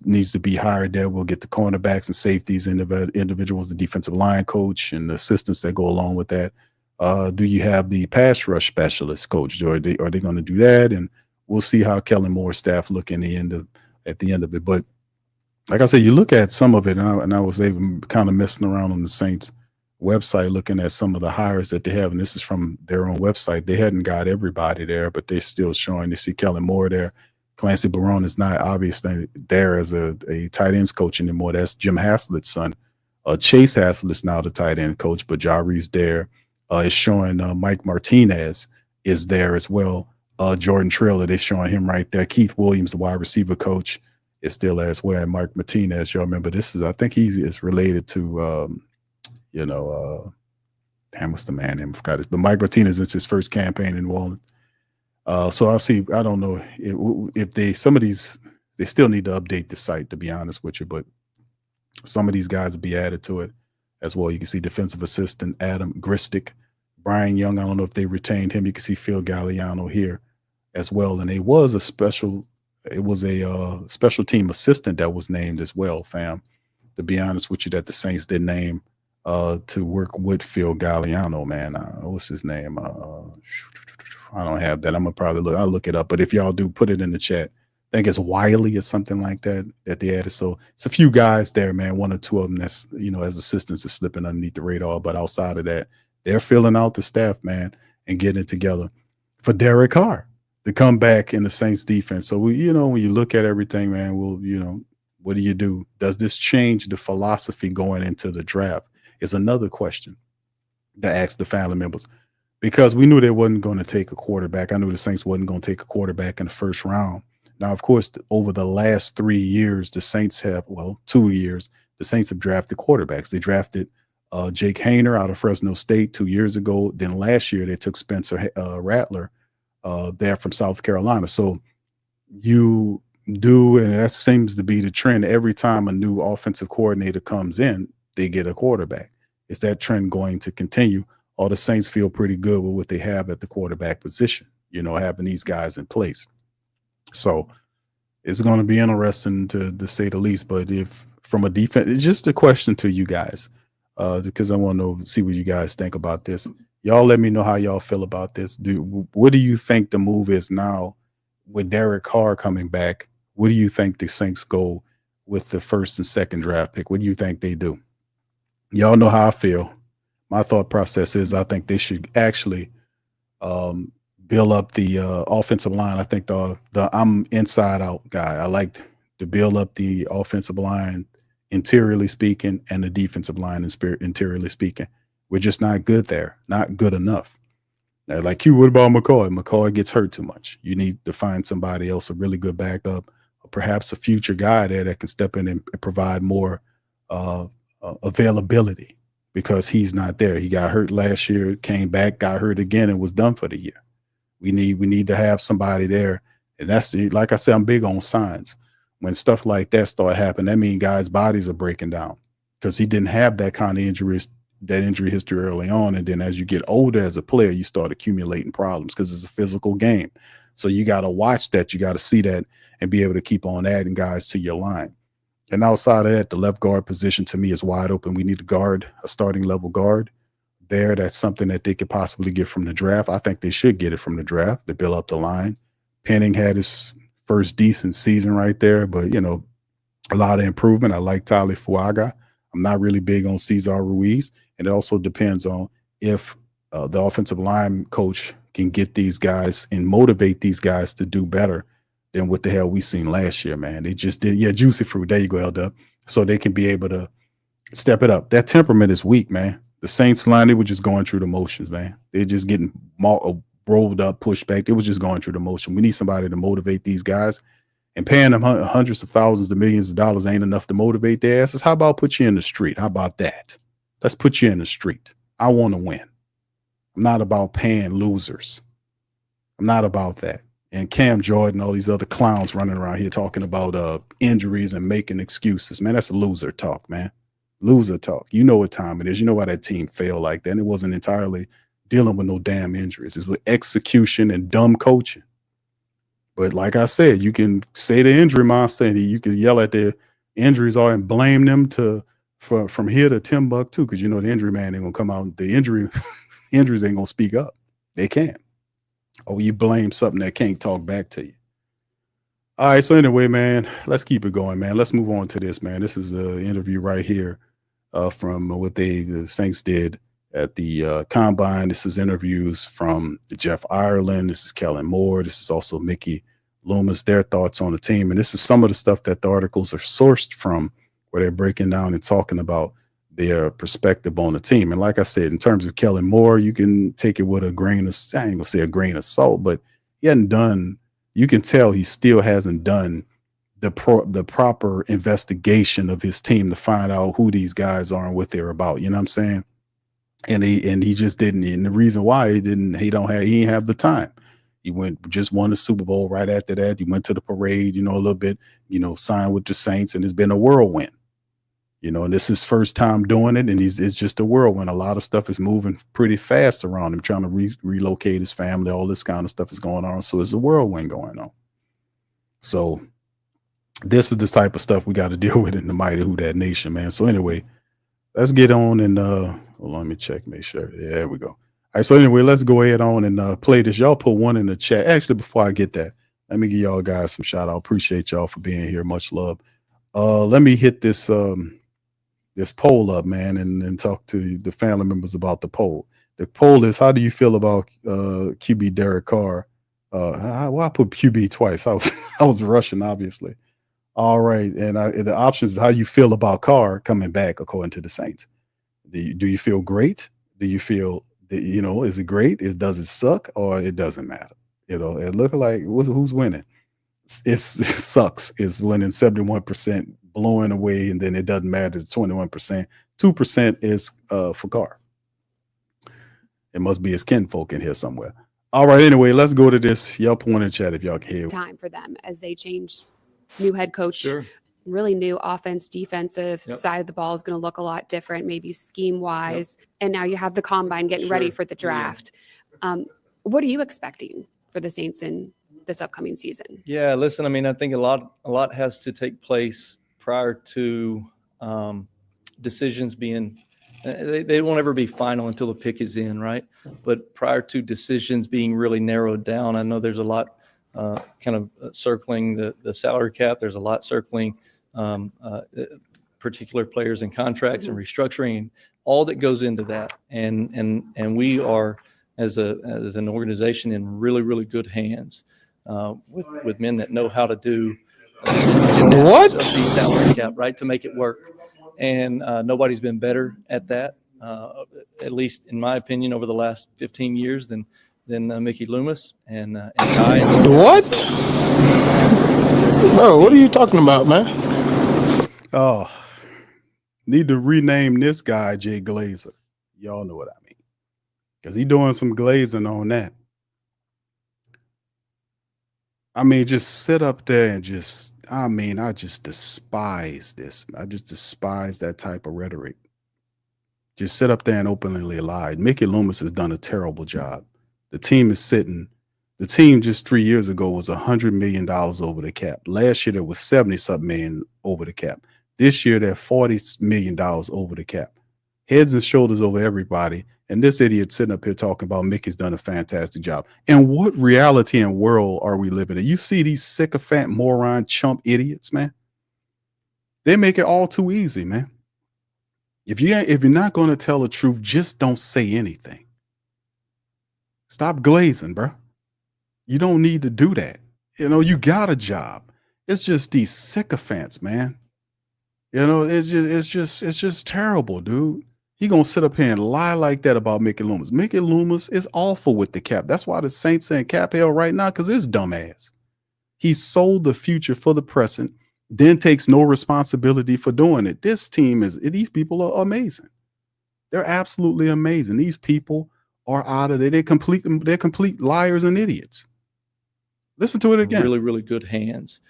needs to be hired there. We'll get the cornerbacks and safeties, individuals, the defensive line coach and the assistants that go along with that. Do you have the pass rush specialist coach? Are they going to do that? And we'll see how Kellen Moore's staff look at the end of it. But like I said, you look at some of it, and I was even kind of messing around on the Saints website, looking at some of the hires that they have, and this is from their own website. They hadn't got everybody there, but they're still showing. They see Kellen Moore there. Clancy Barone is not obviously there as a tight ends coach anymore. That's Jim Haslett's son. Chase Haslett's now the tight end coach, but Jari's there. It's showing Mike Martinez is there as well. Jordan Trailer, they're showing him right there. Keith Williams, the wide receiver coach, is still there as well. And Mark Martinez, y'all remember I think is related to, what's the man name? I forgot it. But Mike Martinez, it's his first campaign in New Orleans. So I'll see. I don't know if they still need to update the site, to be honest with you, but some of these guys will be added to it as well. You can see defensive assistant Adam Gristick, Brian Young. I don't know if they retained him. You can see Phil Galliano here as well. And it was a special team assistant that was named as well, fam. To be honest with you, that the Saints did name to work with Phil Galliano, man. What's his name? I don't have that. I'm gonna probably I'll look it up. But if y'all do, put it in the chat. I think it's Wiley or something like that they added. So it's a few guys there, man. 1 or 2 of them that's, as assistants are slipping underneath the radar. But outside of that, they're filling out the staff, man, and getting it together for Derek Carr to come back in the Saints defense. So when you look at everything, man, what do you do? Does this change the philosophy going into the draft? Is another question to ask the family members, because we knew they wasn't going to take a quarterback. I knew the Saints wasn't going to take a quarterback in the first round. Now, of course, over the last 3 years, the Saints 2 years, the Saints have drafted quarterbacks. They drafted Jake Hayner out of Fresno State 2 years ago. Then last year, they took Spencer Rattler there from South Carolina. So you do, and that seems to be the trend. Every time a new offensive coordinator comes in, they get a quarterback. Is that trend going to continue? Or the Saints feel pretty good with what they have at the quarterback position, having these guys in place. So it's going to be interesting to say the least. But if from a defense, it's just a question to you guys, because I want to see what you guys think about this. Y'all let me know how y'all feel about this. What do you think the move is now with Derek Carr coming back? What do you think the Saints go with the first and second draft pick? What do you think they do? Y'all know how I feel. My thought process is I think they should actually build up the offensive line. I think I'm inside out guy. I like to build up the offensive line interiorly speaking and the defensive line interiorly speaking. We're just not good there, not good enough. Now, like you, what about McCoy? McCoy gets hurt too much. You need to find somebody else, a really good backup, or perhaps a future guy there that can step in and provide more availability. because he's not there. He got hurt last year, came back, got hurt again, and was done for the year. We need to have somebody there. And that's like I said, I'm big on signs. When stuff like that start happening, that means guys' bodies are breaking down because he didn't have that kind of injury history early on. And then as you get older as a player, you start accumulating problems because it's a physical game. So you got to watch that. You got to see that and be able to keep on adding guys to your line. And outside of that, the left guard position to me is wide open. We need to guard a starting level guard there. That's something that they could possibly get from the draft. I think they should get it from the draft to build up the line. Penning had his first decent season right there, but, you know, a lot of improvement. I like Tyler Fuaga. I'm not really big on Cesar Ruiz. And it also depends on if the offensive line coach can get these guys and motivate these guys to do better than what the hell we seen last year, man. They just did. Yeah, juicy fruit. There you go, L-Dub. So they can be able to step it up. That temperament is weak, man. The Saints line, they were just going through the motions, man. They're just getting rolled up, pushed back. They was just going through the motion. We need somebody to motivate these guys. And paying them hundreds of thousands to millions of dollars ain't enough to motivate their asses. How about put you in the street? How about that? Let's put you in the street. I want to win. I'm not about paying losers. I'm not about that. And Cam Jordan, all these other clowns running around here talking about injuries and making excuses. Man, that's loser talk, man. Loser talk. You know what time it is. You know why that team failed like that. And it wasn't entirely dealing with no damn injuries. It's with execution and dumb coaching. But like I said, you can say the injury monster and you can yell at the injuries are and blame them from here to Timbuktu because you know the injury man ain't gonna come out. The injuries ain't gonna speak up. They can't. Or you blame something that can't talk back to you. All right. So anyway, man, let's keep it going, man. Let's move on to this, man. This is the interview right here from what the Saints did at the Combine. This is interviews from Jeff Ireland. This is Kellen Moore. This is also Mickey Loomis, their thoughts on the team. And this is some of the stuff that the articles are sourced from where they're breaking down and talking about their perspective on the team. And like I said, in terms of Kellen Moore, you can take it with a grain of, I ain't gonna say a grain of salt, but he hadn't done, you can tell he still hasn't done the proper investigation of his team to find out who these guys are and what they're about. You know what I'm saying? And he just didn't. And the reason why he didn't have the time. He just won the Super Bowl right after that. He went to the parade, you know, a little bit, you know, signed with the Saints, and it's been a whirlwind. You know, and this is his first time doing it, and it's just a whirlwind. A lot of stuff is moving pretty fast around him, trying to relocate his family. All this kind of stuff is going on. So it's a whirlwind going on. So this is the type of stuff we got to deal with in the mighty Who Dat Nation, man. So anyway, let's get on and hold on, let me check, make sure. Yeah, there we go. All right, so anyway, let's go ahead on and play this. Y'all put one in the chat. Actually, before I get that, let me give y'all guys some shout out. Appreciate y'all for being here. Much love. Let me hit this this poll up, man, and talk to the family members about the poll. The poll is, how do you feel about QB Derek Carr? I put QB twice. I was rushing, obviously. All right, and the options is how you feel about Carr coming back according to the Saints. Do you feel great? Do you feel that, you know, is it great? Does it suck, or it doesn't matter? You know, it look like who's winning? It sucks. It's winning 71%, blowing away, and then it doesn't matter. It's 21%. 2% is for Carr. It must be his kinfolk in here somewhere. All right. Anyway, let's go to this. Y'all point in chat if y'all can hear. Time for them as they change. New head coach. Sure. Really new offense, defensive side of the ball is going to look a lot different, maybe scheme wise. And now you have the combine getting ready for the draft. Yeah. What are you expecting for the Saints in this upcoming season? Yeah, listen, I mean, I think a lot has to take place prior to decisions being, they won't ever be final until the pick is in, right? But prior to decisions being really narrowed down, I know there's a lot kind of circling the salary cap. There's a lot circling particular players and contracts and restructuring, all that goes into that. And we are, as an organization, in really, really good hands with men that know how to do what the salary cap, right, to make it work. And nobody's been better at that, at least in my opinion, over the last 15 years than Mickey Loomis and Guy. What? Bro, what are you talking about, man? Oh, Need to rename this guy Jay Glazer. Y'all know what I mean. Because he doing some glazing on that. I mean, just sit up there and I just despise this. I just despise that type of rhetoric. Just sit up there and openly lie. Mickey Loomis has done a terrible job. The team just 3 years ago was $100 million over the cap. Last year, there was 70-something million over the cap. This year, they're $40 million over the cap. Heads and shoulders over everybody. And this idiot sitting up here talking about Mickey's done a fantastic job. And what reality and world are we living in? You see these sycophant, moron, chump idiots, man. They make it all too easy, man. If you're not going to tell the truth, just don't say anything. Stop glazing, bro. You don't need to do that. You know, you got a job. It's just these sycophants, man. You know, it's just terrible, dude. He gonna sit up here and lie like that about Mickey Loomis. Mickey Loomis is awful with the cap. That's why the Saints in cap hell right now, because it's dumbass. He sold the future for the present, then takes no responsibility for doing it. These people are amazing. They're absolutely amazing. These people are out of there. They're complete liars and idiots. Listen to it again. Really, really good hands.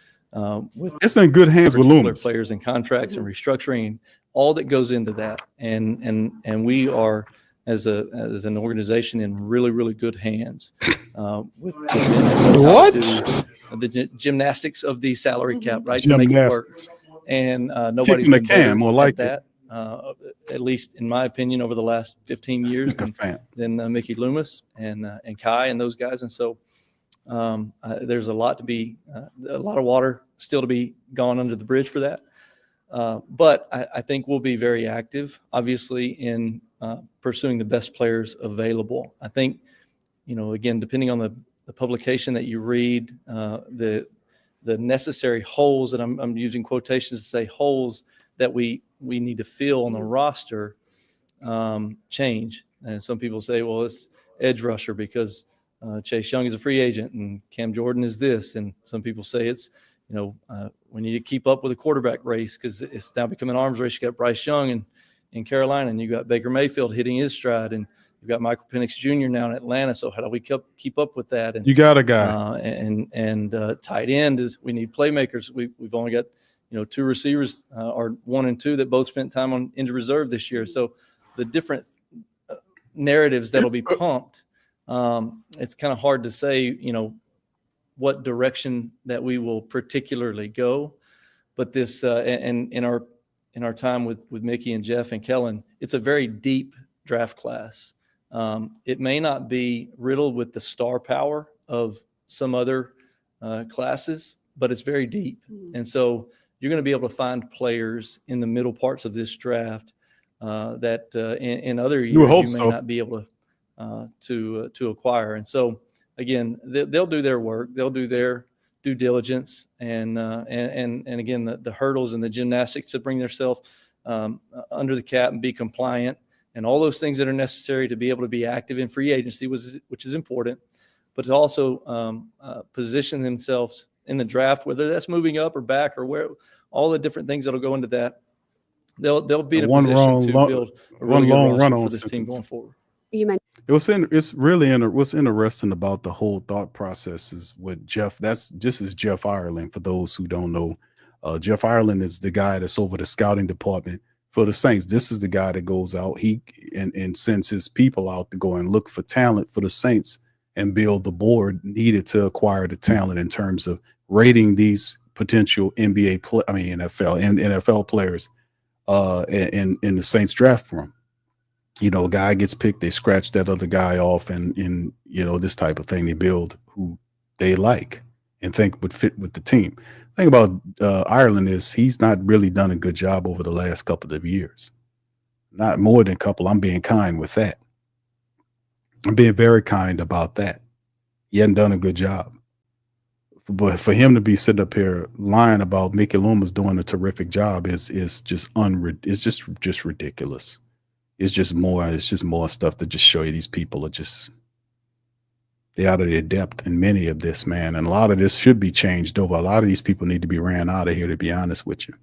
It's in good hands with Loomis. Players and contracts and restructuring, all that goes into that, and we are as an organization in really, really good hands. With what the gymnastics of the salary cap, right? Gymnastics. To make it work. And nobody's been better at that. At least in my opinion, over the last 15 years than Mickey Loomis and Kai and those guys, and so. There's a lot of water still to be gone under the bridge for that. But I think we'll be very active, obviously, in pursuing the best players available. I think, again, depending on the publication that you read, the necessary holes, and I'm using quotations to say holes that we need to fill on the roster change. And some people say, well, it's edge rusher because Chase Young is a free agent and Cam Jordan is this. And some people say it's, we need to keep up with the quarterback race because it's now becoming an arms race. You got Bryce Young in Carolina, and you got Baker Mayfield hitting his stride, and you've got Michael Penix Jr. now in Atlanta. So how do we keep up with that? And you got a guy. And tight end is we need playmakers. We've only got, two receivers, or 1 and 2 that both spent time on injured reserve this year. So the different narratives that'll be pumped. It's kind of hard to say, what direction that we will particularly go, but this, and in our time with Mickey and Jeff and Kellen, it's a very deep draft class. It may not be riddled with the star power of some other classes, but it's very deep. And so you're going to be able to find players in the middle parts of this draft that in other years you may not be able to acquire. And so again, they'll do their work, they'll do their due diligence, and again the hurdles and the gymnastics to bring themselves under the cap and be compliant, and all those things that are necessary to be able to be active in free agency, which is important, but to also position themselves in the draft, whether that's moving up or back or where, all the different things that'll go into that. They'll be in a position to build a really good roster for this team going forward. You mentioned what's interesting about the whole thought process is with Jeff. This is Jeff Ireland. For those who don't know, Jeff Ireland is the guy that's over the scouting department for the Saints. This is the guy that goes out and sends his people out to go and look for talent for the Saints and build the board needed to acquire the talent in terms of rating these potential NFL players in the Saints draft room. A guy gets picked, they scratch that other guy off, and this type of thing, they build who they like and think would fit with the team. The thing about Ireland is he's not really done a good job over the last couple of years. Not more than a couple. I'm being kind with that. I'm being very kind about that. He hadn't done a good job. But for him to be sitting up here lying about Mickey Loomis doing a terrific job is just ridiculous. It's just more stuff to just show you these people are just, they're out of their depth in many of this, man. And a lot of this should be changed over. A lot of these people need to be ran out of here, to be honest with you.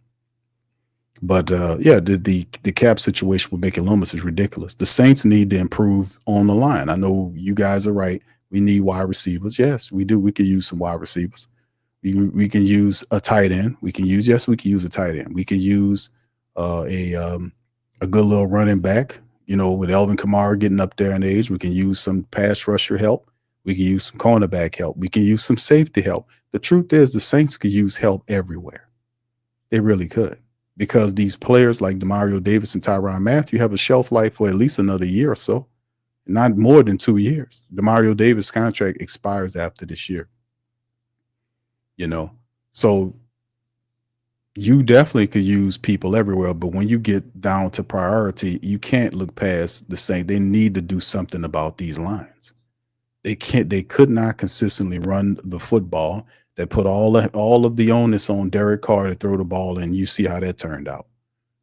But the cap situation with Mickey Loomis is ridiculous. The Saints need to improve on the line. I know you guys are right. We need wide receivers. Yes, we do. We can use some wide receivers. We can use a tight end. We can use a tight end. We can use a good little running back. With Alvin Kamara getting up there in age, we can use some pass rusher help. We can use some cornerback help. We can use some safety help. The truth is the Saints could use help everywhere. They really could, because these players like Demario Davis and Tyrann Mathieu have a shelf life for at least another year or so, not more than 2 years. Demario Davis' contract expires after this year. So you definitely could use people everywhere, but when you get down to priority, you can't look past the Saints. They need to do something about these lines. They could not consistently run the football. They put all of the onus on Derek Carr to throw the ball, and you see how that turned out.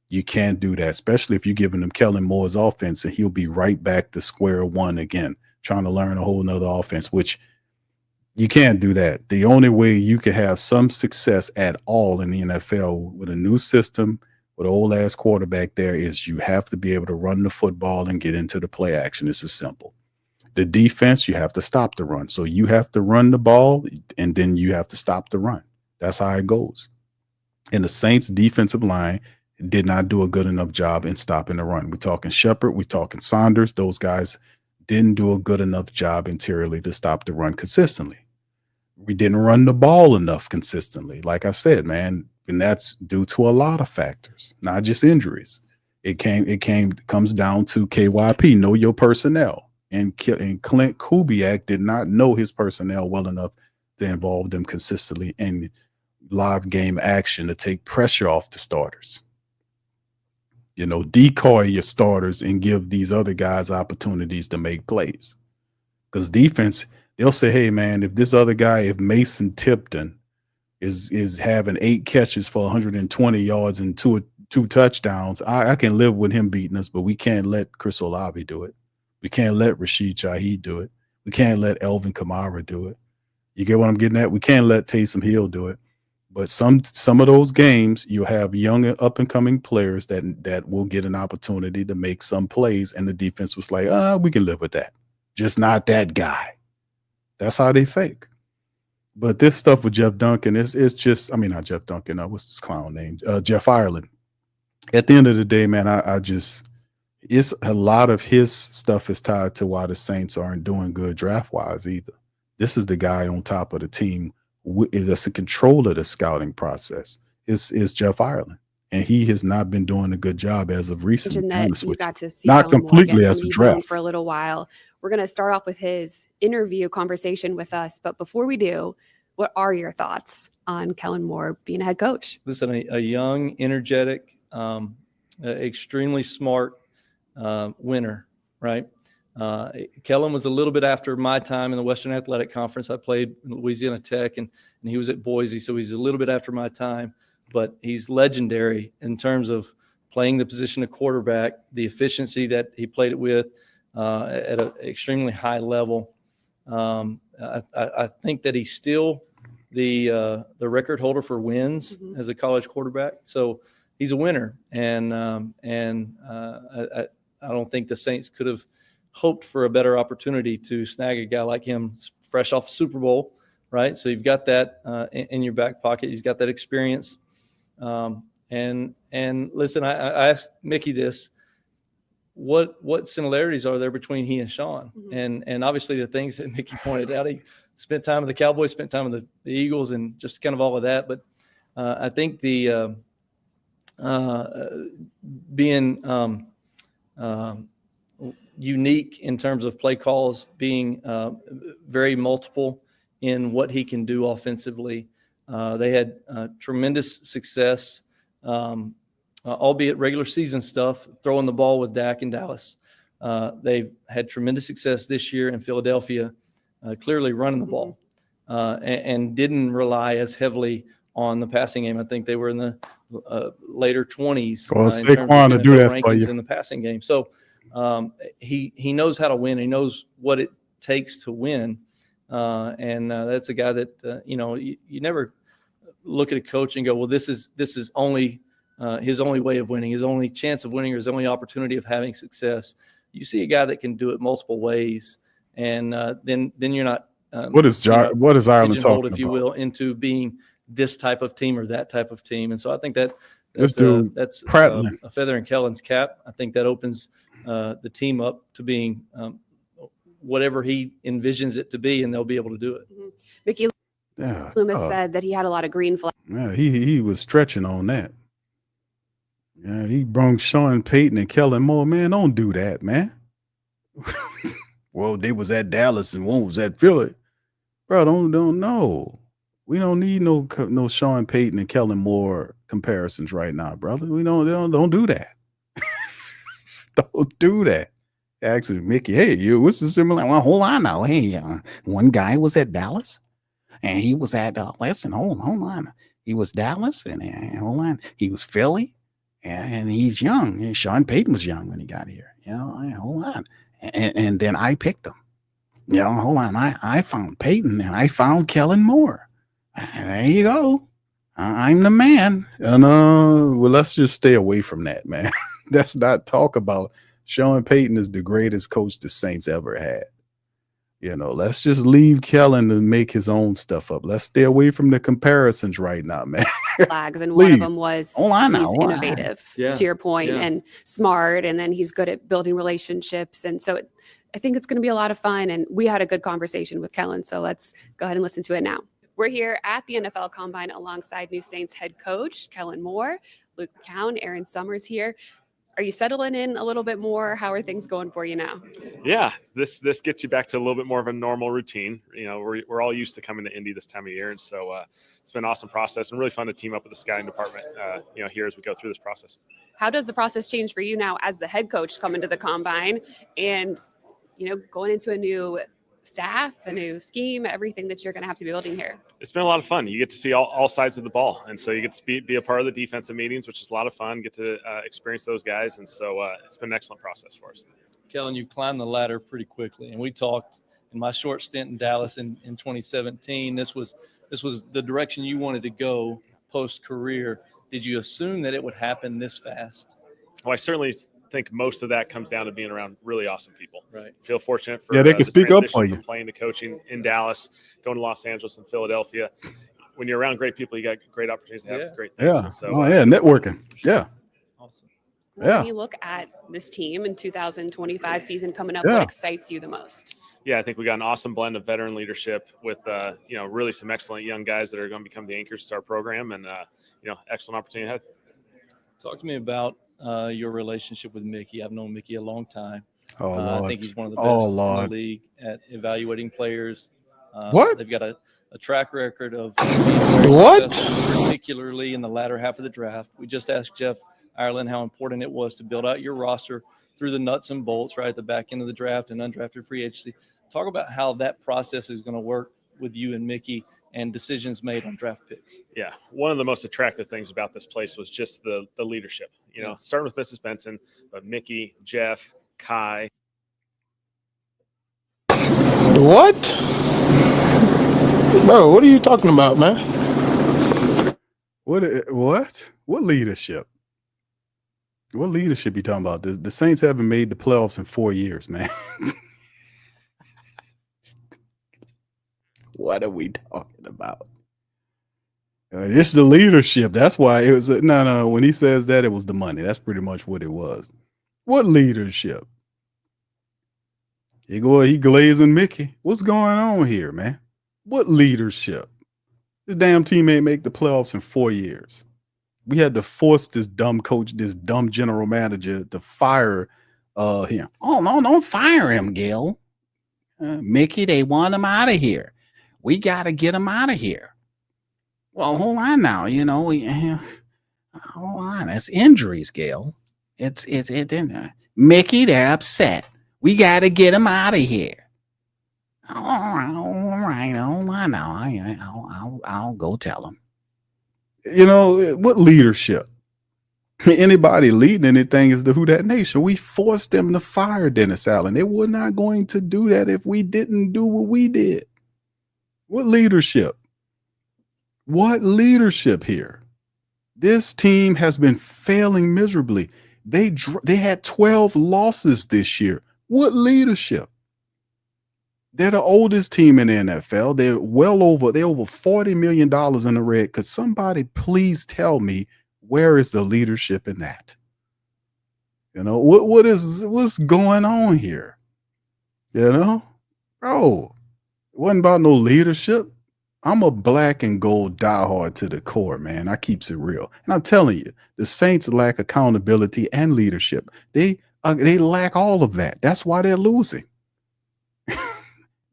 You can't do that, especially if you're giving him Kellen Moore's offense, and he'll be right back to square one again, trying to learn a whole nother offense, which you can't do that. The only way you can have some success at all in the NFL with a new system, with an old ass quarterback there, is you have to be able to run the football and get into the play action. It's as simple. The defense, you have to stop the run. So you have to run the ball, and then you have to stop the run. That's how it goes. And the Saints defensive line did not do a good enough job in stopping the run. We're talking Shepard, we're talking Saunders. Those guys didn't do a good enough job interiorly to stop the run consistently. We didn't run the ball enough consistently. Like I said, man, and that's due to a lot of factors, not just injuries. It comes down to KYP, know your personnel. And Clint Kubiak did not know his personnel well enough to involve them consistently in live game action to take pressure off the starters. Decoy your starters and give these other guys opportunities to make plays. Because defense, they'll say, hey, man, if this other guy, if Mason Tipton is having 8 catches for 120 yards and two touchdowns, I can live with him beating us, but we can't let Chris Olave do it. We can't let Rashid Shaheed do it. We can't let Alvin Kamara do it. You get what I'm getting at? We can't let Taysom Hill do it. But some of those games, you'll have young up-and-coming players that will get an opportunity to make some plays, and the defense was like, we can live with that. Just not that guy. That's how they think. But this stuff with Jeff Duncan is just, not Jeff Duncan. What's this clown name? Jeff Ireland. At the end of the day, man, it's a lot of his stuff is tied to why the Saints aren't doing good draft-wise either. This is the guy on top of the team that's in control of the scouting process. Is Jeff Ireland, and he has not been doing a good job as of recent. You got to see not completely as a draft for a little while. We're going to start off with his interview conversation with us, but before we do, what are your thoughts on Kellen Moore being a head coach? Listen, a young, energetic, extremely smart winner, right? Kellen was a little bit after my time in the Western Athletic Conference. I played Louisiana Tech, and he was at Boise, so he's a little bit after my time, but he's legendary in terms of playing the position of quarterback, the efficiency that he played it with at an extremely high level. I think that he's still the record holder for wins as a college quarterback. So he's a winner, and I don't think the Saints could have hoped for a better opportunity to snag a guy like him fresh off the Super Bowl, right? So you've got that in your back pocket. He's got that experience. And listen, I asked Mickey this, what similarities are there between he and Sean? And obviously the things that Mickey pointed out, he spent time with the Cowboys, spent time with the Eagles, and just kind of all of that. But I think the being unique in terms of play calls, being very multiple in what he can do offensively. They had tremendous success, albeit regular season stuff, throwing the ball with Dak in Dallas. They've had tremendous success this year in Philadelphia, clearly running the ball, and didn't rely as heavily on the passing game. I think they were in the later 20s. Well, Saquon to do that for you in the passing game. So he knows how to win. He knows what it takes to win. And that's a guy that, you never look at a coach and go, well, this is only his only way of winning, his only chance of winning, or his only opportunity of having success. You see a guy that can do it multiple ways, and then you're not What is Ireland pigeonholed, talking if you about? will, into being this type of team or that type of team. And so I think that's a feather in Kellen's cap. I think that opens the team up to being whatever he envisions it to be, and they'll be able to do it. Mickey Loomis said that he had a lot of green flags. Yeah, he was stretching on that. Yeah, he brung Sean Payton and Kellen Moore. Man, don't do that, man. Well, they was at Dallas and one was at Philly. Bro, don't know. We don't need no Sean Payton and Kellen Moore comparisons right now, brother. We don't do that. Don't do that. Actually, Mickey, hey, what's the similar? Well, hold on now. Hey, one guy was at Dallas, and he was at listen, hold on. He was Dallas, and hold on, he was Philly, and he's young. And Sean Payton was young when he got here. You know, hold on, and then I picked him. You know, hold on. I found Peyton and I found Kellen Moore. There you go. I'm the man. And well, let's just stay away from that, man. Let's not talk about Sean Payton is the greatest coach the Saints ever had. You know, let's just leave Kellen to make his own stuff up. Let's stay away from the comparisons right now, man. Flags, and one of them was he's innovative, to your point, and smart, and then he's good at building relationships. And so I think it's going to be a lot of fun, and we had a good conversation with Kellen, so let's go ahead and listen to it now. We're here at the NFL Combine alongside new Saints head coach Kellen Moore, Luke McCown, Aaron Summers here. Are you settling in a little bit more? How are things going for you now? Yeah, this gets you back to a little bit more of a normal routine. You know, we're all used to coming to Indy this time of year, and so it's been an awesome process and really fun to team up with the scouting department. Here as we go through this process. How does the process change for you now as the head coach coming to the Combine and going into a new staff, a new scheme, everything that you're going to have to be building here? It's been a lot of fun. You get to see all sides of the ball. And so you get to be a part of the defensive meetings, which is a lot of fun, get to experience those guys. And so it's been an excellent process for us. Kellen, you climbed the ladder pretty quickly. And we talked in my short stint in Dallas in 2017. This was the direction you wanted to go post-career. Did you assume that it would happen this fast? Well, I certainly think most of that comes down to being around really awesome people. Right. Feel fortunate for they can speak up for you. From playing to coaching in Dallas, going to Los Angeles and Philadelphia. When you're around great people, you got great opportunities to have great things. Yeah. And so, networking. Yeah. Awesome. When you look at this team in 2025 season coming up, what excites you the most? Yeah, I think we got an awesome blend of veteran leadership with really some excellent young guys that are going to become the anchors to our program, and excellent opportunity ahead. Talk to me about your relationship with Mickey. I've known Mickey a long time. I think he's one of the best in the league at evaluating players. They've got a track record of particularly in the latter half of the draft. We just asked Jeff Ireland how important it was to build out your roster through the nuts and bolts, right at the back end of the draft and undrafted free agency. Talk about how that process is going to work with you and Mickey and decisions made on draft picks. Yeah, one of the most attractive things about this place was just the leadership. Starting with Mrs. Benson, but Mickey, Jeff, Kai. What? Bro, what are you talking about, man? What leadership? What leadership you talking about? The Saints haven't made the playoffs in 4 years, man. What are we talking about? It's the leadership. That's why it was no. When he says that, it was the money. That's pretty much what it was. What leadership? He glazing Mickey. What's going on here, man? What leadership? This damn team ain't make the playoffs in 4 years. We had to force this dumb coach, this dumb general manager, to fire him. Oh no, don't fire him, Gil. Mickey, they want him out of here. We got to get him out of here. Well, hold on now. Hold on. It's injuries, Gail. It's Mickey, they're upset. We got to get him out of here. All right. Hold on now. I'll go tell him. What leadership? Anybody leading anything is the Who Dat Nation. We forced them to fire Dennis Allen. They were not going to do that if we didn't do what we did. What leadership? What leadership here? This team has been failing miserably. They had 12 losses this year. What leadership? They're the oldest team in the NFL. They're over $40 million in the red. Could somebody please tell me where is the leadership in that? You know, what's going on here? You know, bro, it wasn't about no leadership. I'm a black and gold diehard to the core, man. I keeps it real. And I'm telling you, the Saints lack accountability and leadership. They lack all of that. That's why they're losing.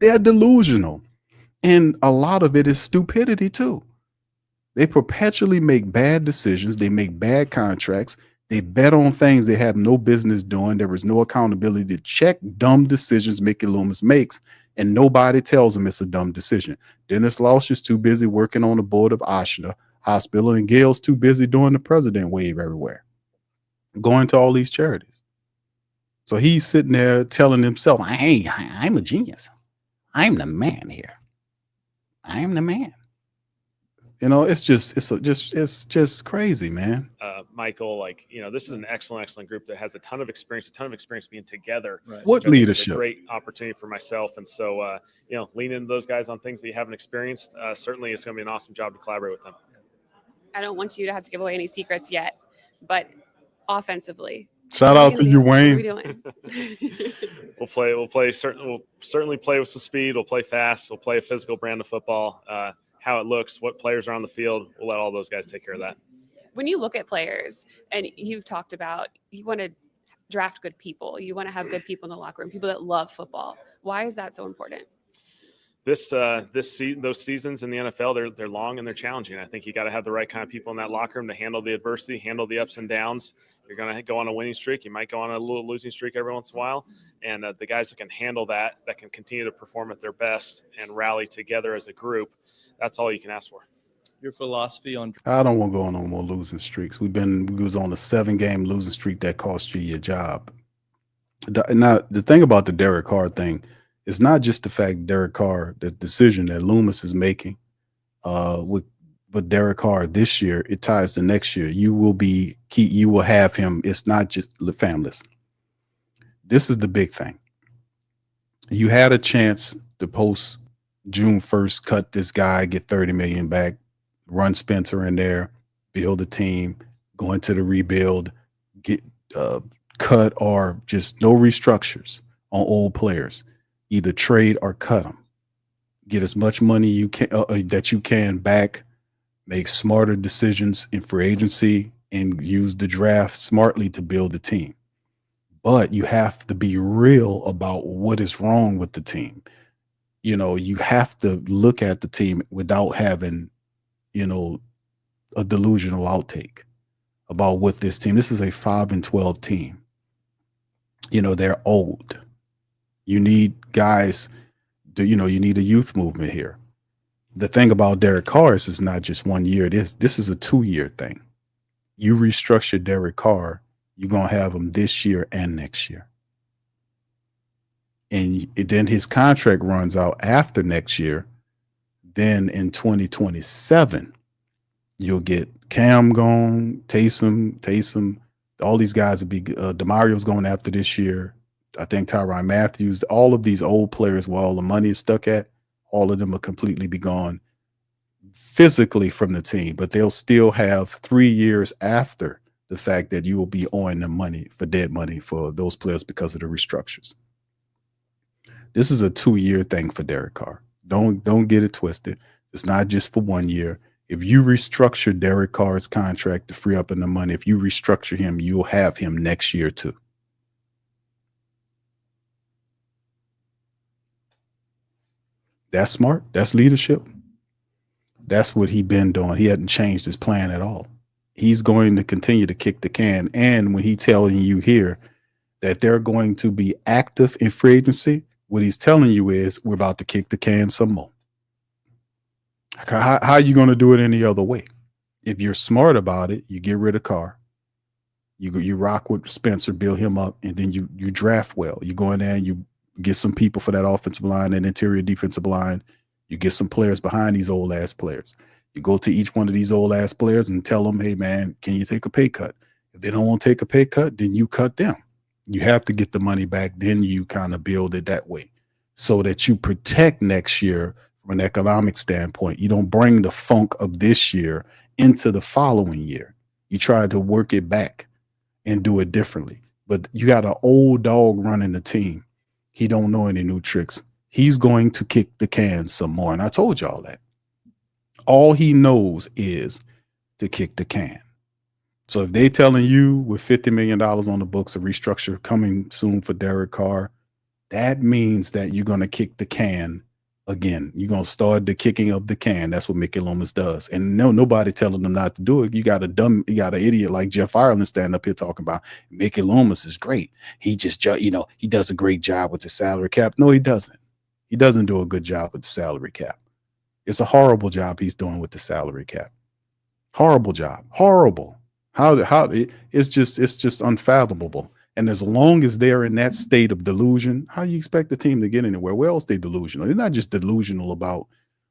They're delusional. And a lot of it is stupidity too. They perpetually make bad decisions. They make bad contracts. They bet on things they have no business doing. There is no accountability to check dumb decisions Mickey Loomis makes, and nobody tells him it's a dumb decision. Dennis Losh is too busy working on the board of Oshner Hospital, and Gail's too busy doing the president wave everywhere, going to all these charities. So he's sitting there telling himself, I'm a genius. I'm the man here. I'm the man. You know, it's just crazy, man. Michael, this is an excellent group that has a ton of experience being together. Right. What leadership? It's a great opportunity for myself. And so, lean into those guys on things that you haven't experienced. Certainly it's going to be an awesome job to collaborate with them. I don't want you to have to give away any secrets yet, but offensively. Shout out to you, Wayne. What are we doing? We'll certainly play with some speed. We'll play fast. We'll play a physical brand of football. How it looks, what players are on the field, we'll let all those guys take care of that. When you look at players, and you've talked about you want to draft good people, you want to have good people in the locker room, people that love football. Why is that so important? Those seasons in the NFL, they're long and they're challenging. I think you got to have the right kind of people in that locker room to handle the adversity, handle the ups and downs. You're going to go on a winning streak. You might go on a little losing streak every once in a while. And the guys that can handle that can continue to perform at their best and rally together as a group, that's all you can ask for. Your philosophy on I don't want to go on no more losing streaks. We was on a 7-game losing streak that cost you your job. Now, the thing about the Derek Carr thing, it's not just the fact Derek Carr, the decision that Loomis is making with Derek Carr this year, it ties to next year. You will have him. It's not just families. This is the big thing. You had a chance to post June 1st, cut this guy, get $30 million back, run Spencer in there, build a team, go into the rebuild, get cut or just no restructures on old players. Either trade or cut them. Get as much money you can that you can back. Make smarter decisions in free agency and use the draft smartly to build the team. But you have to be real about what is wrong with the team. You know, you have to look at the team without having, a delusional outtake about what this team. This is a 5-12 team. They're old. You need guys, you need a youth movement here. The thing about Derek Carr is it's not just 1 year. This is a 2-year thing. You restructure Derek Carr, you're going to have him this year and next year. And then his contract runs out after next year. Then in 2027, you'll get Cam gone, Taysom, all these guys will be DeMario's going after this year. I think Tyrann Matthews, all of these old players where all the money is stuck at, all of them will completely be gone physically from the team, but they'll still have 3 years after the fact that you will be owing them money for dead money for those players because of the restructures. This is a 2-year thing for Derek Carr. Don't get it twisted. It's not just for 1 year. If you restructure Derek Carr's contract to free up in the money, if you restructure him, you'll have him next year too. That's smart. That's leadership. That's what he's been doing. He hadn't changed his plan at all. He's going to continue to kick the can. And when he's telling you here that they're going to be active in free agency, what he's telling you is we're about to kick the can some more. How are you going to do it any other way? If you're smart about it, you get rid of Carr. You rock with Spencer, build him up, and then you draft well. You go in there and you get some people for that offensive line and interior defensive line. You get some players behind these old ass players. You go to each one of these old ass players and tell them, hey man, can you take a pay cut? If they don't want to take a pay cut, then you cut them. You have to get the money back. Then you kind of build it that way so that you protect next year from an economic standpoint. You don't bring the funk of this year into the following year. You try to work it back and do it differently. But you got an old dog running the team. He don't know any new tricks. He's going to kick the can some more. And I told y'all that. All he knows is to kick the can. So if they telling you with $50 million on the books, a restructure coming soon for Derek Carr, that means that you're going to kick the can again. You're going to start the kicking of the can. That's what Mickey Loomis does. And nobody telling them not to do it. You got an idiot like Jeff Ireland standing up here talking about Mickey Loomis is great. He just, he does a great job with the salary cap. No, he doesn't. He doesn't do a good job with the salary cap. It's a horrible job he's doing with the salary cap. Horrible job. Horrible. It's just unfathomable. And as long as they're in that state of delusion, how do you expect the team to get anywhere? Where else they delusional? They're not just delusional about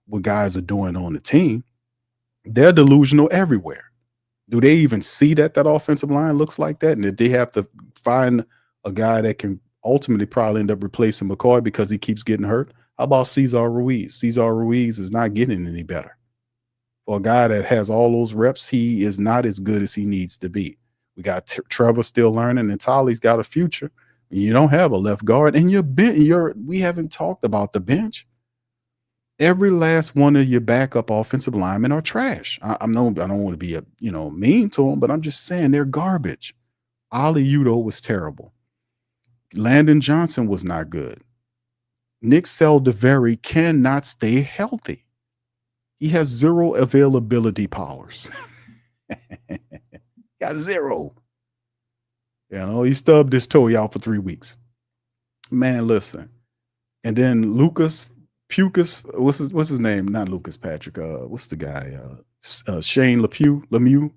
what guys are doing on the team. They're delusional everywhere. Do they even see that offensive line looks like that? And that they have to find a guy that can ultimately probably end up replacing McCoy because he keeps getting hurt? How about Cesar Ruiz? Cesar Ruiz is not getting any better. For a guy that has all those reps, he is not as good as he needs to be. We got Trevor still learning, and Tolly's got a future. You don't have a left guard, and we haven't talked about the bench. Every last one of your backup offensive linemen are trash. I don't want to be mean to them, but I'm just saying they're garbage. Ali Udo was terrible. Landon Johnson was not good. Nick Saldiveri cannot stay healthy. He has zero availability powers. Got zero. He stubbed his toe out for 3 weeks. Man, listen. And then Lucas Pucas, what's his name? Not Lucas Patrick. What's the guy? Shane Lemieux?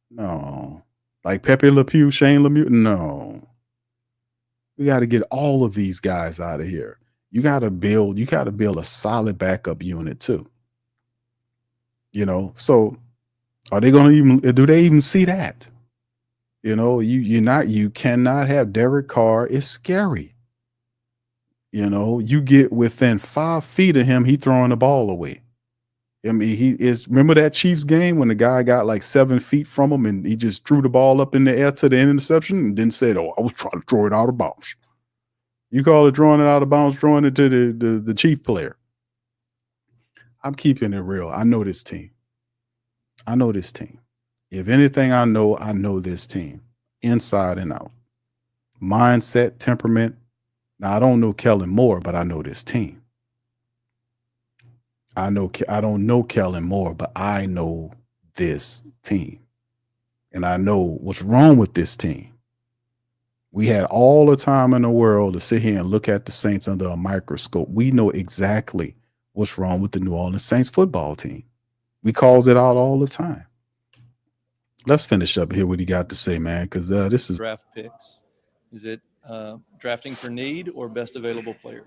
No. Like Pepe Le Pew, Shane Lemieux? No. We got to get all of these guys out of here. You got to build a solid backup unit too. So are they going to do they even see that? You cannot have Derek Carr. It's scary. You get within 5 feet of him, he throwing the ball away. I mean, remember that Chiefs game when the guy got like 7 feet from him and he just threw the ball up in the air to the interception and then said, I was trying to throw it out of bounds. You call it throwing it out of bounds, throwing it to the Chief player. I'm keeping it real. I know this team. If anything I know this team inside and out. Mindset, temperament. Now, I don't know Kellen Moore, but I know this team. I don't know Kellen Moore, but I know this team. And I know what's wrong with this team. We had all the time in the world to sit here and look at the Saints under a microscope. We know exactly what's wrong with the New Orleans Saints football team. We calls it out all the time. Let's finish up here what he got to say, man, because this is draft picks. Is it drafting for need or best available player?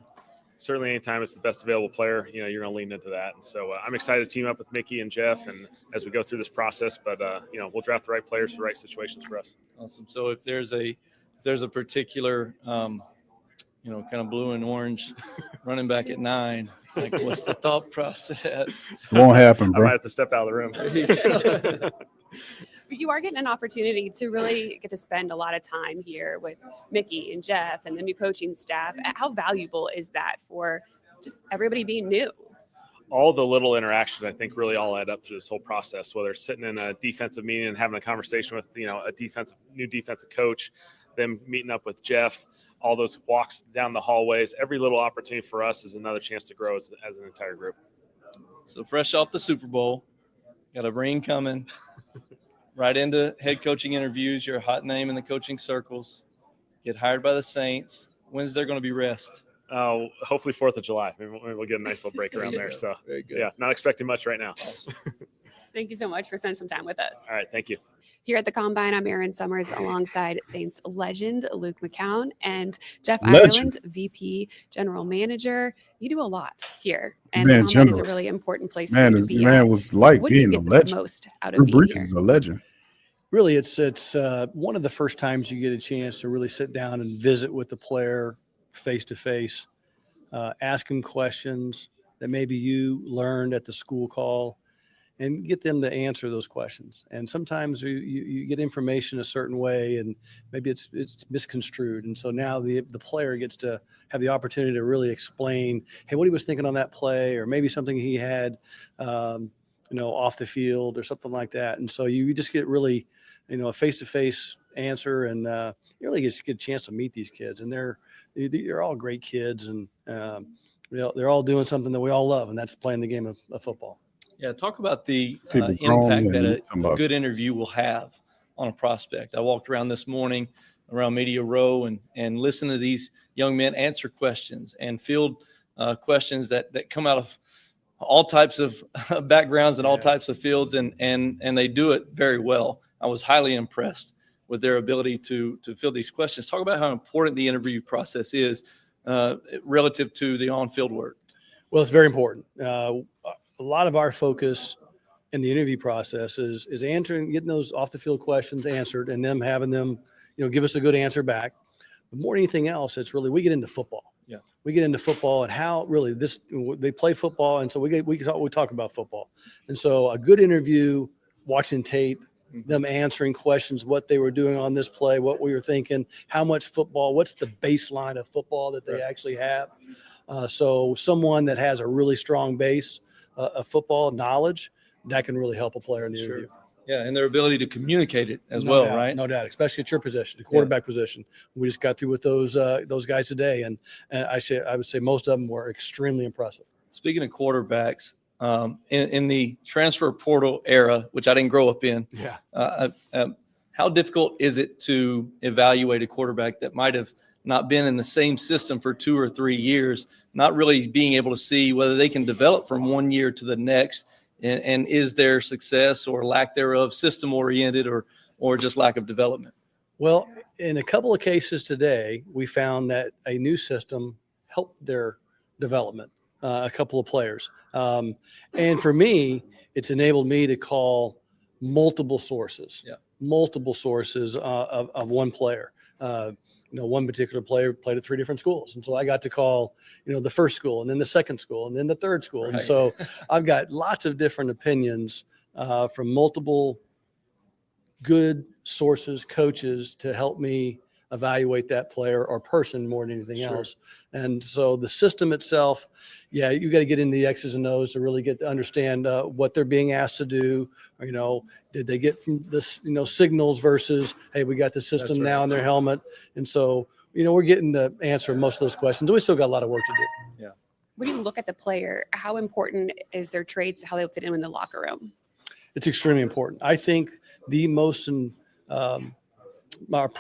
Certainly anytime it's the best available player, you're going to lean into that. And so I'm excited to team up with Mickey and Jeff and as we go through this process, but we'll draft the right players for the right situations for us. Awesome. So if there's a particular, kind of blue and orange running back at 9, like what's the thought process? It won't happen, bro. I might have to step out of the room. You are getting an opportunity to really get to spend a lot of time here with Mickey and Jeff and the new coaching staff. How valuable is that for just everybody being new? All the little interactions, I think, really all add up to this whole process, whether it's sitting in a defensive meeting and having a conversation with, a new defensive coach, them meeting up with Jeff, all those walks down the hallways. Every little opportunity for us is another chance to grow as an entire group. So fresh off the Super Bowl, got a ring coming. Right into head coaching interviews. You're a hot name in the coaching circles. Get hired by the Saints. When's there going to be rest? Hopefully 4th of July. Maybe we'll get a nice little break around there. So, very good. Yeah, not expecting much right now. Awesome. Thank you so much for spending some time with us. All right. Thank you. Here at the Combine, I'm Erin Summers alongside Saints legend Luke McCown and Jeff Legend. Ireland, VP General Manager. You do a lot here, and Man, the Combine is a generous. really important place Man, for you to be man at. was like What do you being a get the legend. most out Drew of being Brees here? is a legend. Really, it's one of the first times you get a chance to really sit down and visit with the player face to face, ask him questions that maybe you learned at the school call, and get them to answer those questions. And sometimes you get information a certain way, and maybe it's misconstrued. And so now the player gets to have the opportunity to really explain, hey, what he was thinking on that play, or maybe something he had, off the field or something like that. And so you just get really, a face-to-face answer, and you really get a chance to meet these kids. And they're all great kids, and they're all doing something that we all love, and that's playing the game of football. Yeah, talk about the People grown impact men, that talking a about- good interview will have on a prospect. I walked around this morning around Media Row and listened to these young men answer questions and field questions that come out of all types of backgrounds and all types of fields, and they do it very well. I was highly impressed with their ability to field these questions. Talk about how important the interview process is relative to the on-field work. Well, it's very important. A lot of our focus in the interview process is getting those off the field questions answered, and them having them, give us a good answer back. But more than anything else, it's really, we get into football. Yeah. We get into football and how really they play football. And so we talk about football. And so a good interview, watching tape, them answering questions, what they were doing on this play, what we were thinking, how much football, what's the baseline of football that they actually have. So someone that has a really strong base of football knowledge, that can really help a player in the interview. Yeah, and their ability to communicate it as No well, doubt, right? No doubt, especially at your position, the quarterback position. We just got through with those guys today, and I would say most of them were extremely impressive. Speaking of quarterbacks, in the transfer portal era, which I didn't grow up in, how difficult is it to evaluate a quarterback that might have not been in the same system for 2 or 3 years, not really being able to see whether they can develop from one year to the next, and is their success or lack thereof system oriented or just lack of development? Well, in a couple of cases today, we found that a new system helped their development, a couple of players. And for me, it's enabled me to call multiple sources of one player. One particular player played at 3 different schools. And so I got to call, the first school, and then the second school, and then the third school. Right. And so I've got lots of different opinions from multiple good sources, coaches, to help me evaluate that player or person more than anything else. And so the system itself, you got to get into the X's and O's to really get to understand what they're being asked to do. Or, did they get from this, signals versus, hey, we got the system now in their helmet. And so, we're getting to answer most of those questions. We still got a lot of work to do. Yeah. When you look at the player, how important is their traits, how they fit in the locker room? It's extremely important. I think the most most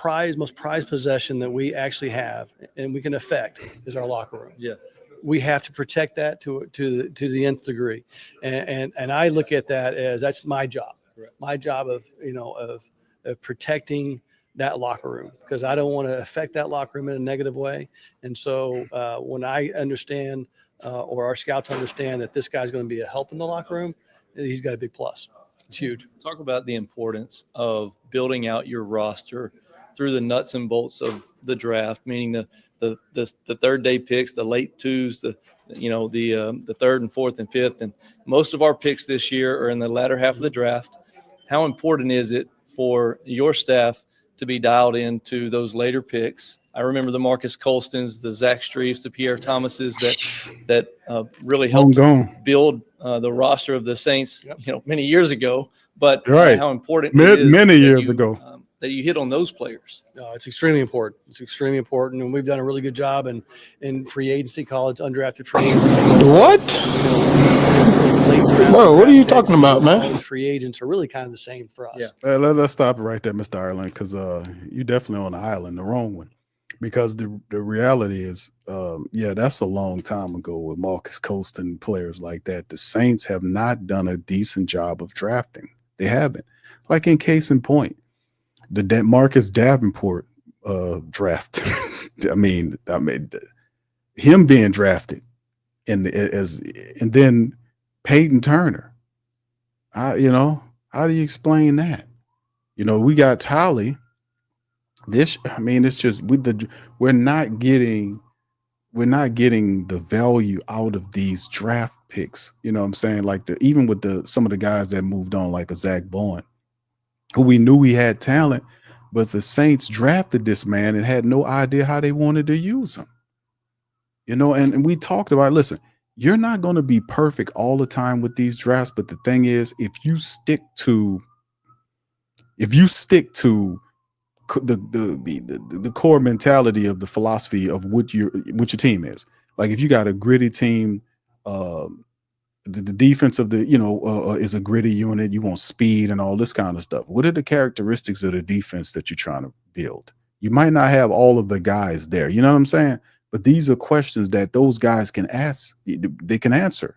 prized possession that we actually have and we can affect is our locker room. Yeah. We have to protect that to the nth degree. And I look at that as that's my job. Correct. My job of protecting that locker room, because I don't want to affect that locker room in a negative way. And so when I understand or our scouts understand that this guy's going to be a help in the locker room, he's got a big plus. It's huge. Talk about the importance of building out your roster through the nuts and bolts of the draft, meaning the third day picks, the late twos, the third and fourth and fifth, and most of our picks this year are in the latter half of the draft. How important is it for your staff to be dialed into those later picks? I remember the Marcus Colstons, the Zach Streifs, the Pierre Thomases that really helped build the roster of the Saints, many years ago. But how important it is many years ago that you hit on those players. No, it's extremely important. It's extremely important, and we've done a really good job in free agency, college undrafted free agency. What? Bro, what are you talking about, man? All the free agents are really kind of the same for us. Yeah. Let's stop it right there, Mr. Ireland, because you definitely on the island, the wrong one. because the reality is, yeah, that's a long time ago with Marcus Coast and players like that. The Saints have not done a decent job of drafting. They haven't. Like in case in point, the Marcus Davenport draft. I mean, him being drafted and then Peyton Turner. How do you explain that? We got Tolly. It's just we're not getting the value out of these draft picks. You know what I'm saying? Like even with some of the guys that moved on, like a Zach Bowen, who we knew he had talent, but the Saints drafted this man and had no idea how they wanted to use him. And we talked about, listen, you're not going to be perfect all the time with these drafts, but the thing is, if you stick to the core mentality of the philosophy of what your team is, like if you got a gritty team, the defense of is a gritty unit, you want speed and all this kind of stuff. What are the characteristics of the defense that you're trying to build? You might not have all of the guys there, you know what I'm saying? But these are questions that those guys can ask, they can answer.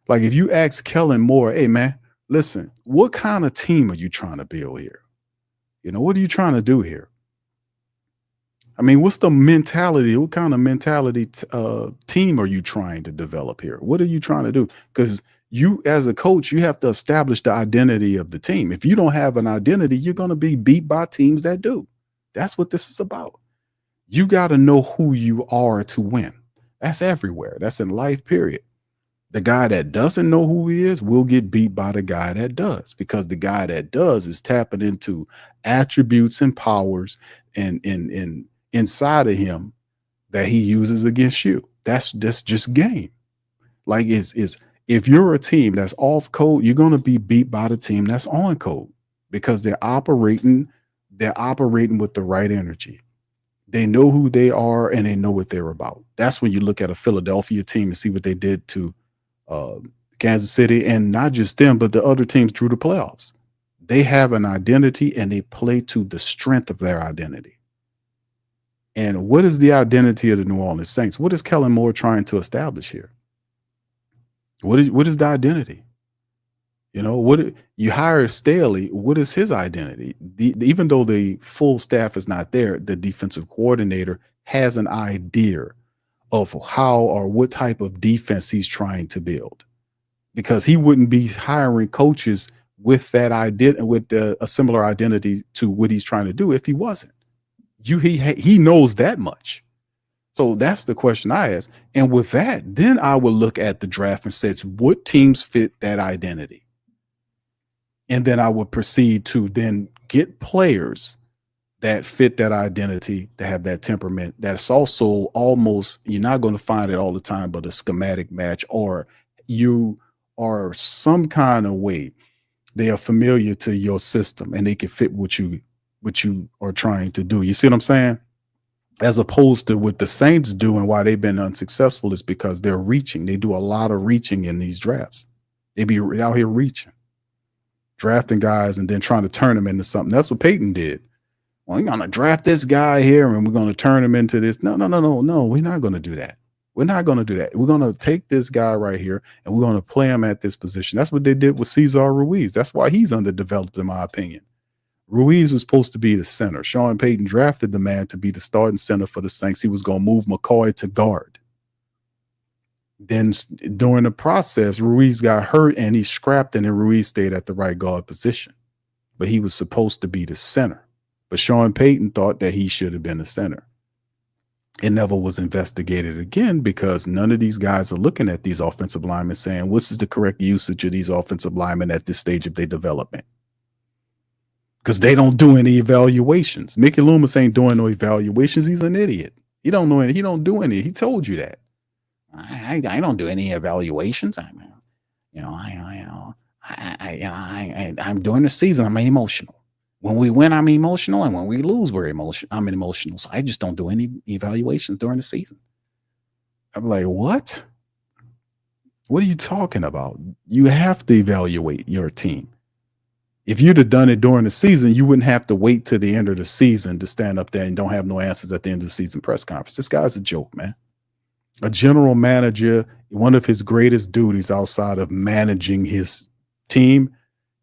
Like if you ask Kellen Moore, hey man, listen, what kind of team are you trying to build here? What are you trying to do here? I mean, what's the mentality? What kind of mentality team are you trying to develop here? What are you trying to do? Because you, as a coach, you have to establish the identity of the team. If you don't have an identity, you're going to be beat by teams that do. That's what this is about. You got to know who you are to win. That's everywhere. That's in life, period. The guy that doesn't know who he is will get beat by the guy that does, because the guy that does is tapping into attributes and powers and inside of him that he uses against you. That's just game. Like if you're a team that's off code, you're going to be beat by the team that's on code, because they're operating with the right energy. They know who they are and they know what they're about. That's when you look at a Philadelphia team and see what they did to Kansas City, and not just them, but the other teams through the playoffs. They have an identity and they play to the strength of their identity. And what is the identity of the New Orleans Saints? What is Kellen Moore trying to establish here? What is the identity? What you hire Staley, what is his identity? Even though the full staff is not there, the defensive coordinator has an idea of how or what type of defense he's trying to build, because he wouldn't be hiring coaches with that idea, with a similar identity to what he's trying to do if he wasn't. He knows that much. So that's the question I ask. And with that, then I would look at the draft and say, what teams fit that identity? And then I would proceed to then get players that fit that identity, that have that temperament. That's also almost, you're not going to find it all the time, but a schematic match, or you are some kind of way they are familiar to your system and they can fit what you are trying to do. You see what I'm saying? As opposed to what the Saints do and why they've been unsuccessful is because they're reaching. They do a lot of reaching in these drafts. They be out here reaching, drafting guys and then trying to turn them into something. That's what Peyton did. Well, you're going to draft this guy here and we're going to turn him into this. No. We're not going to do that. We're not going to do that. We're going to take this guy right here and we're going to play him at this position. That's what they did with Cesar Ruiz. That's why he's underdeveloped, in my opinion. Ruiz was supposed to be the center. Sean Payton drafted the man to be the starting center for the Saints. He was going to move McCoy to guard. Then during the process, Ruiz got hurt and he scrapped, and then Ruiz stayed at the right guard position. But he was supposed to be the center. But Sean Payton thought that he should have been the center. It never was investigated again because none of these guys are looking at these offensive linemen saying, what's the correct usage of these offensive linemen at this stage of their development? Because they don't do any evaluations. Mickey Loomis ain't doing no evaluations. He's an idiot. He don't know any. He don't do any. He told you that. I don't do any evaluations. I'm during the season. I'm emotional. When we win, I'm emotional, and when we lose, I'm emotional. So I just don't do any evaluations during the season. I'm like, what? What are you talking about? You have to evaluate your team. If you'd have done it during the season, you wouldn't have to wait till the end of the season to stand up there and don't have no answers at the end of the season press conference. This guy's a joke, man. A general manager, one of his greatest duties outside of managing his team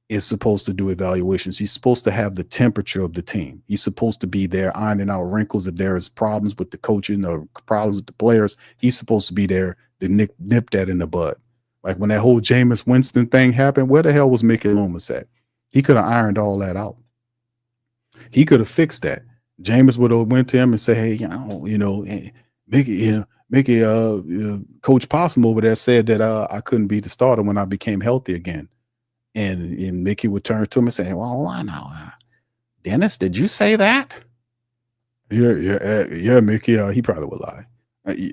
is supposed to do evaluations. He's supposed to have the temperature of the team. He's supposed to be there ironing out wrinkles. If there is problems with the coaching or problems with the players, he's supposed to be there to nip that in the bud. Like when that whole Jameis Winston thing happened, where the hell was Mickey Loomis at? He could have ironed all that out. He could have fixed that. Jameis would have went to him and say, hey, Mickey, Coach Possum over there said that I couldn't be the starter when I became healthy again. And Mickey would turn to him and say, well, hold on now. Dennis, did you say that? Yeah, Mickey. He probably would lie.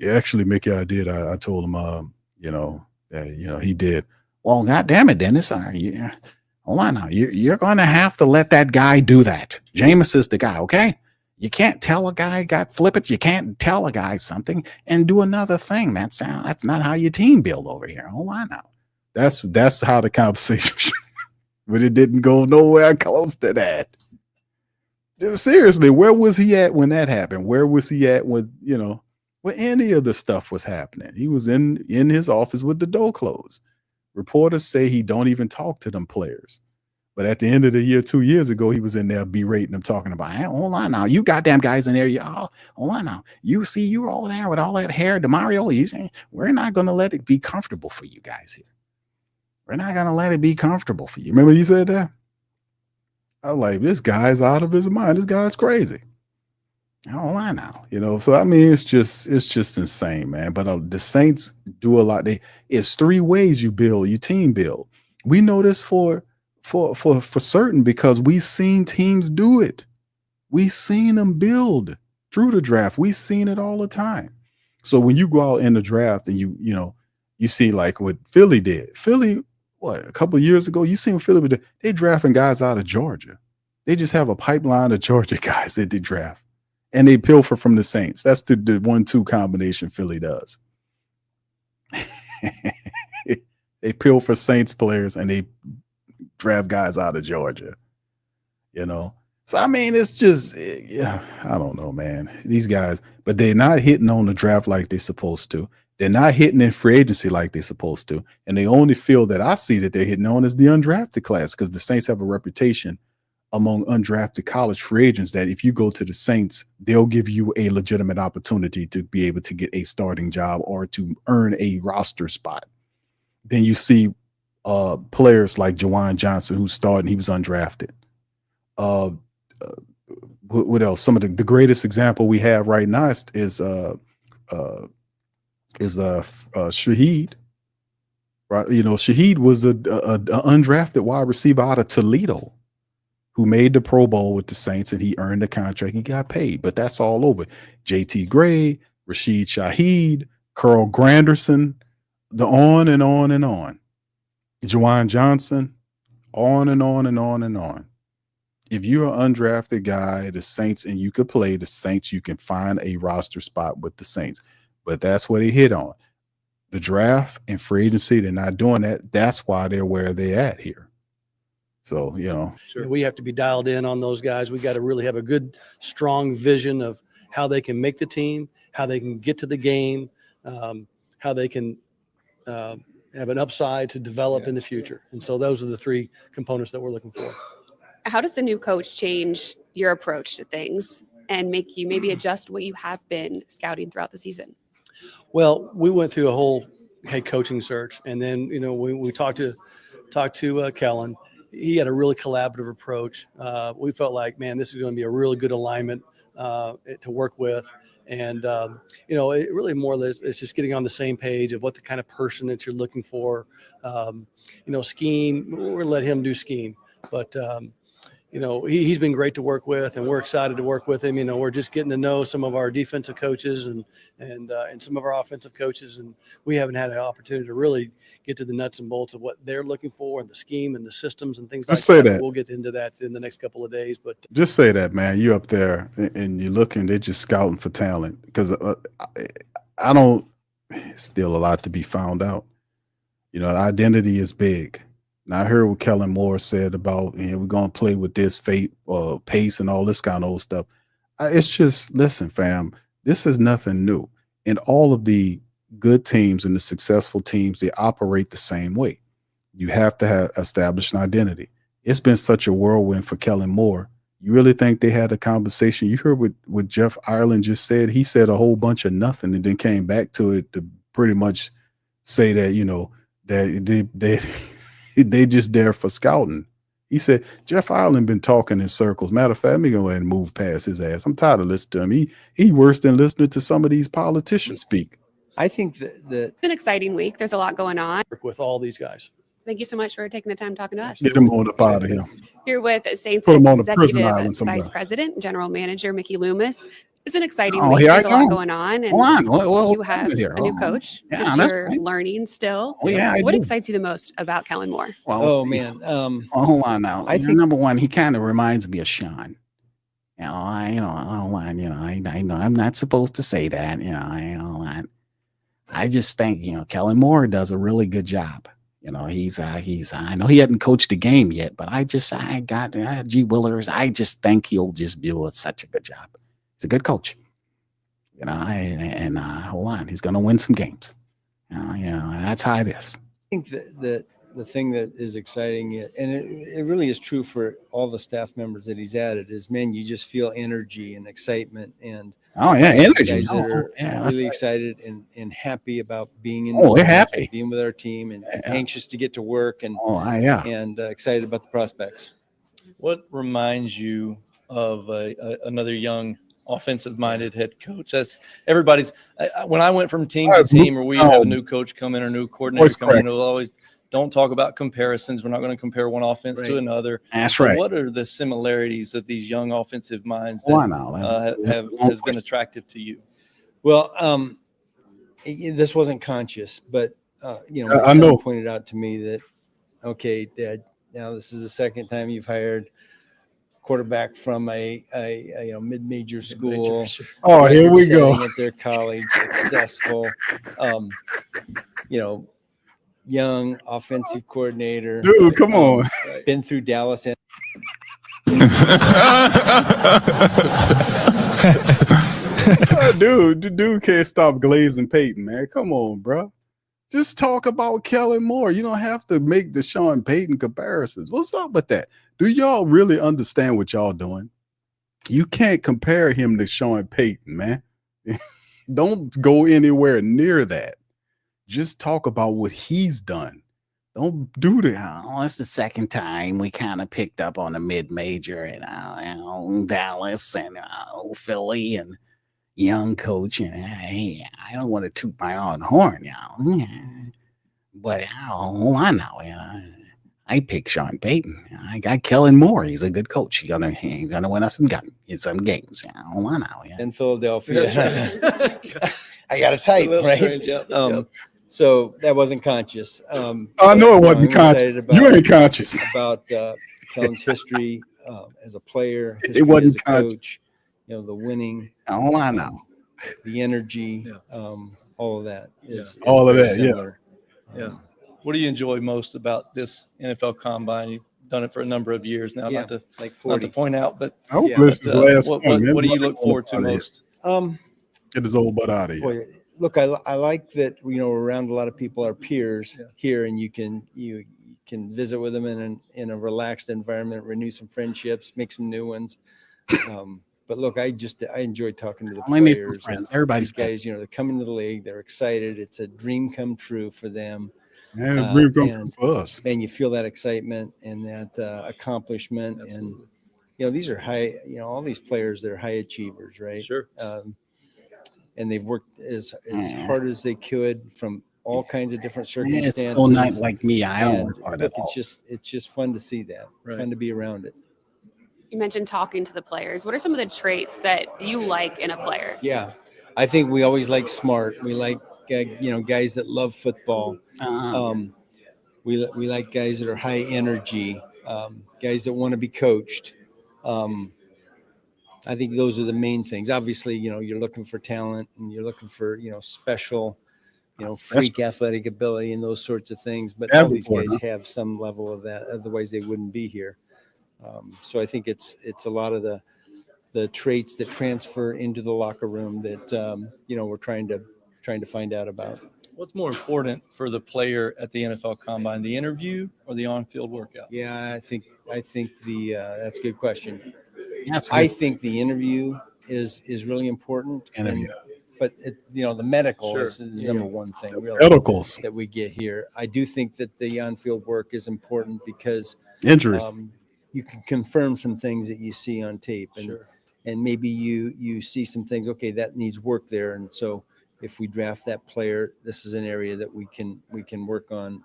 Actually, Mickey, I did. I told him, he did. Well, God damn it, Dennis. Hold on now. You're going to have to let that guy do that. Jameis is the guy, okay? You can't tell a guy flip it. You can't tell a guy something and do another thing. That's not how your team build over here. Hold on now. That's how the conversation, but it didn't go nowhere close to that. Seriously, where was he at when that happened? Where was he at when any of the stuff was happening? He was in his office with the door closed. Reporters say he don't even talk to them players. But at the end of the year, 2 years ago, he was in there berating them, talking about, hey, hold on now, you goddamn guys in there, hold on now. You see, you're all there with all that hair, DeMario. He's saying, we're not going to let it be comfortable for you guys here. We're not going to let it be comfortable for you. Remember he said that? I was like, this guy's out of his mind. This guy's crazy. Hold on now, So I mean, it's just insane, man. But the Saints do a lot. It's 3 ways you build your team build. We know this for certain because we've seen teams do it. We've seen them build through the draft. We've seen it all the time. So when you go out in the draft and you see like what Philly did. Philly, a couple of years ago, you seen what Philly did. They drafting guys out of Georgia. They just have a pipeline of Georgia guys that they draft. And they pilfer from the Saints. That's the 1-2 combination Philly does. They pilfer Saints players and they draft guys out of Georgia. So I mean, it's just, I don't know, man. These guys, but they're not hitting on the draft like they're supposed to. They're not hitting in free agency like they're supposed to. And the only field that I see that they're hitting on is the undrafted class, because the Saints have a reputation among undrafted college free agents that if you go to the Saints, they'll give you a legitimate opportunity to be able to get a starting job or to earn a roster spot. Then you see players like Juwan Johnson, who's starting, he was undrafted. What else? Some of the greatest example we have right now is Shaheed. Right? Shaheed was a undrafted wide receiver out of Toledo, who made the Pro Bowl with the Saints, and he earned the contract. He got paid, but that's all over. JT Gray, Rashid Shaheed, Carl Granderson, the on and on and on. Juwan Johnson, on and on and on and on. If you're an undrafted guy, the Saints, and you could play the Saints, you can find a roster spot with the Saints. But that's what they hit on. The draft and free agency, they're not doing that. That's why they're where they're at here. So, Sure. We have to be dialed in on those guys. We got to really have a good, strong vision of how they can make the team, how they can get to the game, how they can have an upside to develop in the future. And so those are the 3 components that we're looking for. How does the new coach change your approach to things and make you maybe adjust what you have been scouting throughout the season? Well, we went through a whole head coaching search, and then we talked to Kellen. He had a really collaborative approach. We felt like, man, this is going to be a really good alignment to work with. And, it really more or less, it's just getting on the same page of what the kind of person that you're looking for. Scheme, we're going to let him do scheme. But, he's been great to work with, and we're excited to work with him. We're just getting to know some of our defensive coaches and some of our offensive coaches, and we haven't had an opportunity to really get to the nuts and bolts of what they're looking for and the scheme and the systems and things Just like say that. that. We'll get into that in the next couple of days. But just say that, man. You up there and you're looking, they're just scouting for talent, because I don't, it's still a lot to be found out. Identity is big. And I heard what Kellen Moore said about, we're going to play with this pace and all this kind of old stuff. It's just, listen, fam, this is nothing new. And all of the good teams and the successful teams, they operate the same way. You have to have established an identity. It's been such a whirlwind for Kellen Moore. You really think they had a conversation? You heard what Jeff Ireland just said. He said a whole bunch of nothing and then came back to it to pretty much say that, that they just there for scouting. He said, Jeff Ireland been talking in circles. Matter of fact, let me go ahead and move past his ass. I'm tired of listening to him. He worse than listening to some of these politicians speak. I think that It's an exciting week. There's a lot going on. With all these guys. Thank you so much for taking the time talking to us. Get him on up out of here. Here with Saints Put him on a prison Executive island somewhere. Vice President, General Manager Mickey Loomis. It's an exciting Oh, week. here There's I a lot go. going on. And Hold on. What's you have happening here? a new coach Yeah, that that's you're right. learning still. Oh, yeah, I What do. excites you the most about Kellen Moore? oh man, Hold on now. I think- number one, he kind of reminds me of Sean. I don't want, I know I'm not supposed to say that. I just think, Kellen Moore does a really good job. He's I know he hadn't coached a game yet, but G. Willers. I just think he'll just do such a good job. He's a good coach. Hold on, he's going to win some games. That's how it is. I think that the thing that is exciting, and it really is true for all the staff members that he's added, is, man, you just feel energy and excitement, and Oh, yeah, energy. guys that are yeah, really excited and happy about being in. Oh, they're the happy. being with our team, and anxious to get to work, and yeah. and excited about the prospects. What reminds you of another young offensive-minded head coach? That's everybody's. When I went from team to team, or we have a new coach come in or new coordinator come in, it'll always don't talk about comparisons. We're not going to compare one offense to another. That's But right. what are the similarities of these young offensive minds that has been attractive to you? Well, this wasn't conscious, but my I son know. pointed out to me that, okay, Dad, now this is the second time you've hired quarterback from a mid-major school. Oh, here we go. At their college, successful, young offensive coordinator. Dude, come on. Been through Dallas. And dude can't stop glazing Peyton, man. Come on, bro. Just talk about Kellen Moore. You don't have to make the Sean Payton comparisons. What's up with that? Do y'all really understand what y'all doing? You can't compare him to Sean Payton, man. Don't go anywhere near that. Just talk about what he's done. Don't do that. Oh, it's the second time we kind of picked up on a mid-major in Dallas and Philly and young coach. And hey, I don't want to toot my own horn, but hold on now. I picked Sean Payton. I got Kellen Moore. He's a good coach. He's gonna win us some games. Hold on now. in Philadelphia. I got a type, right? Strange, yep. So that wasn't conscious. I know it wasn't I'm conscious. excited You ain't conscious. about Kellen's history as a player, It history wasn't as a conscious. coach. The winning, Hold on now. the energy, all of that is All of very that, yeah. similar. Yeah. What do you enjoy most about this NFL Combine? You've done it for a number of years now. Yeah, Not to like not 40. to point out, but I hope Yeah, this is the last what, one, man. what do you look forward to most? Get his old butt out of here. Boy, look, I like that, we're around a lot of people, our peers here, and you can visit with them in a relaxed environment, renew some friendships, make some new ones. But look, I enjoy talking to the Only need some players. friends. And Everybody's these guys, they're coming to the league, they're excited. It's a dream come true for them. Man, a dream come true and- for us. And you feel that excitement and that accomplishment. And these are high, all these players, they're high achievers, right? Sure. And they've worked as hard as they could from all kinds of different circumstances. It's so not like me. I don't And work hard look, at all. it's just fun to see that. Right. Fun to be around it. You mentioned talking to the players. What are some of the traits that you like in a player? Yeah, I think we always like smart. We like guys that love football. We like guys that are high energy. Guys that want to be coached. I think those are the main things. Obviously, you're looking for talent and you're looking for special, freak athletic ability and those sorts of things. But all these guys have some level of that. Otherwise, they wouldn't be here. So I think it's a lot of the traits that transfer into the locker room that we're trying to find out about. What's more important for the player at the NFL Combine, the interview or the on-field workout? Yeah, I think the that's a good question. I think the interview is really important. But the medical is the number one thing really medicals that we get here. I do think that the on-field work is important because injuries. You can confirm some things that you see on tape, and maybe you see some things. Okay, that needs work there, and so if we draft that player, this is an area that we can work on.